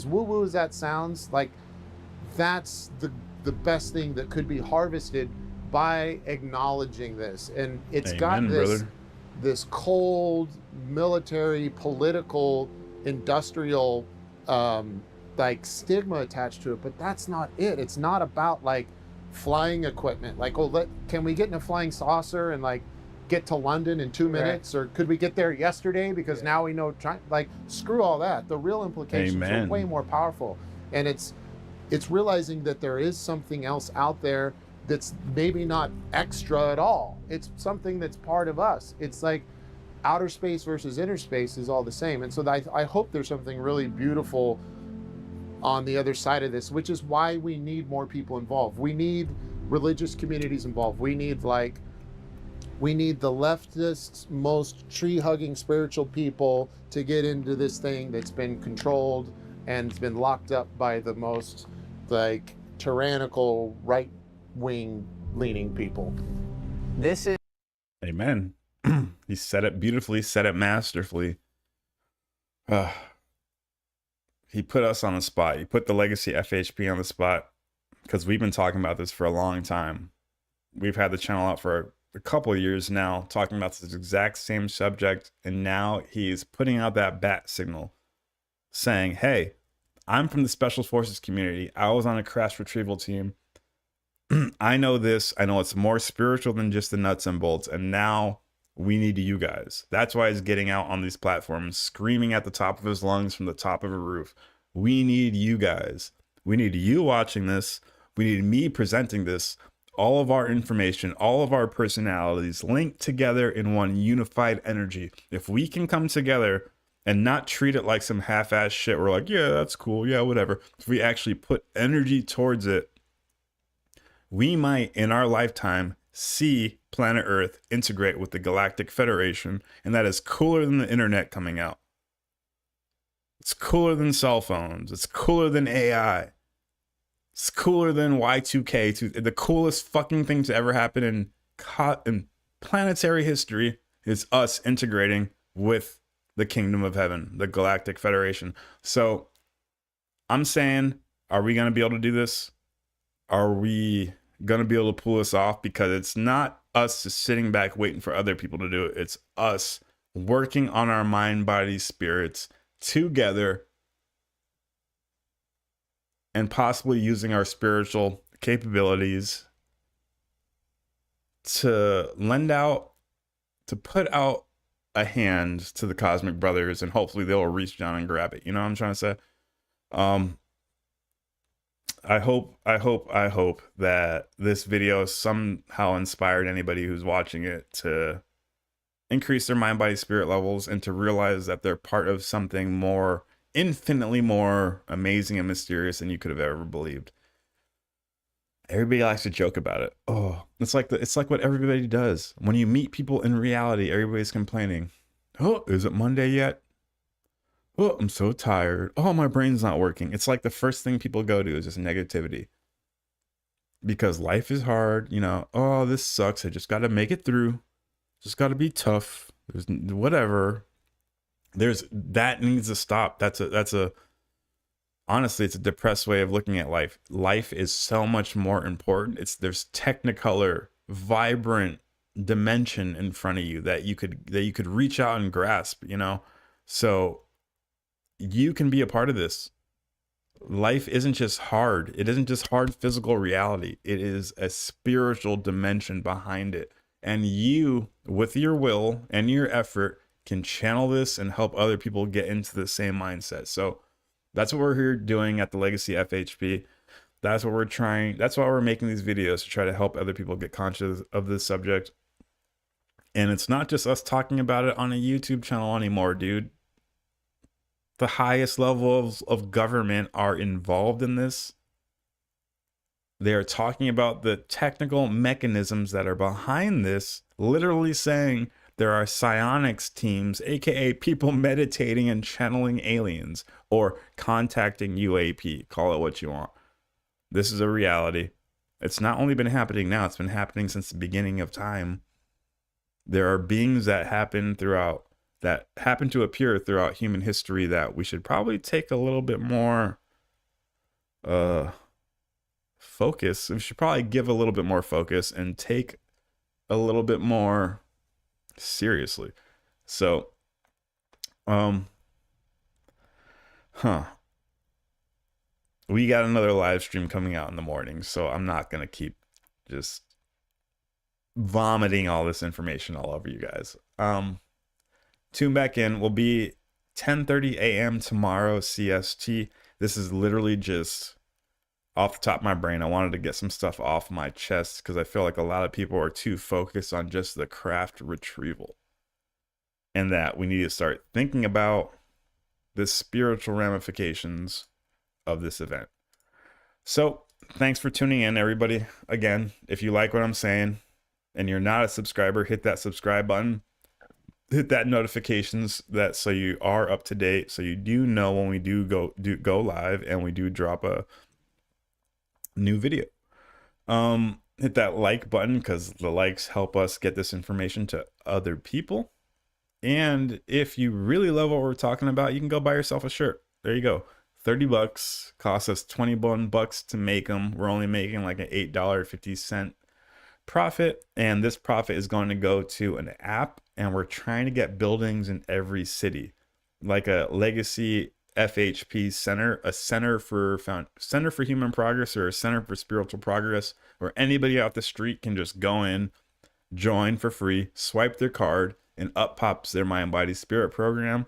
woo woo as that sounds, like that's the best thing that could be harvested by acknowledging this. And it's Amen, got this brother. this cold military, political, industrial like stigma attached to it, but that's not it. It's not about like flying equipment, like, oh, can we get in a flying saucer and like get to London in 2 minutes, or could we get there yesterday because now we know, like, screw all that. The real implications Amen. are way more powerful, and it's realizing that there is something else out there that's maybe not extra at all. It's something that's part of us. It's like outer space versus inner space is all the same. And so I hope there's something really beautiful on the other side of this, which is why we need more people involved. We need religious communities involved. We need the leftist, most tree-hugging spiritual people to get into this thing that's been controlled and it's been locked up by the most like tyrannical right-wing leaning people. This is Amen. He said it beautifully, said it masterfully. He put us on the spot. He put the Legacy FHP on the spot because we've been talking about this for a long time. We've had the channel out for a couple of years now, talking about this exact same subject, and now he's putting out that bat signal saying, hey, I'm from the Special Forces community. I was on a crash retrieval team. I know this. I know it's more spiritual than just the nuts and bolts, and now we need you guys. That's why he's getting out on these platforms, screaming at the top of his lungs from the top of a roof. We need you guys. We need you watching this. We need me presenting this. All of our information, all of our personalities linked together in one unified energy. If we can come together and not treat it like some half-ass shit, we're like, yeah, that's cool, yeah, whatever. If we actually put energy towards it, we might, in our lifetime, see planet Earth integrate with the Galactic Federation, and that is cooler than the internet coming out. It's cooler than cell phones. It's cooler than AI. It's cooler than Y2K. The coolest fucking thing to ever happen in planetary history is us integrating with the Kingdom of Heaven, the Galactic Federation. So I'm saying, are we going to be able to do this? Are we going to be able to pull this off? Because it's not us just sitting back waiting for other people to do it. It's us working on our mind, body, spirits together, and possibly using our spiritual capabilities to put out a hand to the cosmic brothers, and hopefully they'll reach down and grab it. You know what I'm trying to say? I hope that this video somehow inspired anybody who's watching it to increase their mind, body, spirit levels, and to realize that they're part of something more, infinitely more amazing and mysterious than you could have ever believed. Everybody likes to joke about it. Oh, it's like what everybody does. When you meet people in reality, everybody's complaining. Oh, is it Monday yet? Oh, I'm so tired. Oh, my brain's not working. It's like the first thing people go to is just negativity. Because life is hard, you know. Oh, this sucks. I just got to make it through. Just got to be tough. There's whatever. That needs to stop. Honestly, it's a depressed way of looking at life. Life is so much more important. There's technicolor, vibrant dimension in front of you that you could reach out and grasp, you know? So you can be a part of this. Life isn't just hard. It isn't just hard physical reality. It is a spiritual dimension behind it. And you, with your will and your effort, can channel this and help other people get into the same mindset. So that's what we're here doing at the Legacy FHP. That's what we're trying. That's why we're making these videos, to try to help other people get conscious of this subject. And it's not just us talking about it on a YouTube channel anymore, dude. The highest levels of government are involved in this. They are talking about the technical mechanisms that are behind this, literally saying there are psionics teams, aka people meditating and channeling aliens or contacting UAP. Call it what you want. This is a reality. It's not only been happening now, it's been happening since the beginning of time. There are beings that happen to appear throughout human history that we should probably take a little bit more focus. We should probably give a little bit more focus and take a little bit more seriously. So, we got another live stream coming out in the morning, so I'm not gonna keep just vomiting all this information all over you guys. Tune back in. Will be 10:30 a.m. tomorrow CST. This is literally just off the top of my brain. I wanted to get some stuff off my chest because I feel like a lot of people are too focused on just the craft retrieval, and that we need to start thinking about the spiritual ramifications of this event. So thanks for tuning in, everybody. Again, if you like what I'm saying and you're not a subscriber, hit that subscribe button, hit that notifications so you are up to date, so you do know when we do go live and we do drop a new video. Hit that like button because the likes help us get this information to other people. And if you really love what we're talking about, you can go buy yourself a shirt. There you go. $30, costs us $21 to make them. We're only making like an $8.50 profit, and this profit is going to go to an app, and we're trying to get buildings in every city, like a legacy FHP center, a center for human progress, or a center for spiritual progress, where anybody off the street can just go in, join for free, swipe their card, and up pops their mind body spirit program,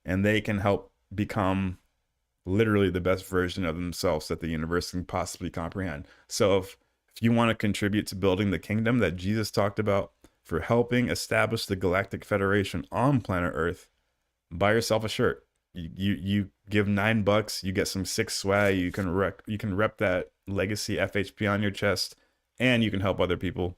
and they can help become literally the best version of themselves that the universe can possibly comprehend. So if you want to contribute to building the kingdom that Jesus talked about, for helping establish the Galactic Federation on planet Earth, buy yourself a shirt. You give $9, you get some sick swag. You can rep that legacy FHP on your chest, and you can help other people.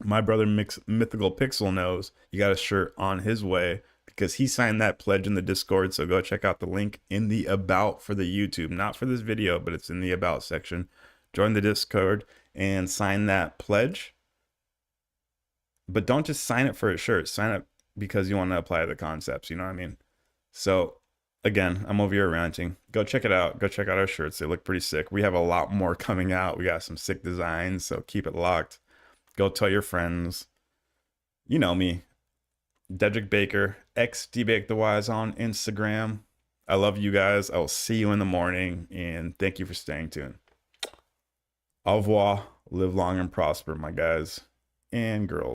My brother Mythical Pixel knows you got a shirt on his way, because he signed that pledge in the Discord. So go check out the link in the about for the YouTube, not for this video, but it's in the about section. Join the Discord and sign that pledge. But don't just sign it for a shirt. Sign it because you want to apply the concepts. You know what I mean? So again, I'm over here ranting. Go check it out. Go check out our shirts. They look pretty sick. We have a lot more coming out. We got some sick designs, so keep it locked. Go tell your friends. You know me. Dedrick Baker, XDBakeTheWise on Instagram. I love you guys. I will see you in the morning, and thank you for staying tuned. Au revoir. Live long and prosper, my guys and girls.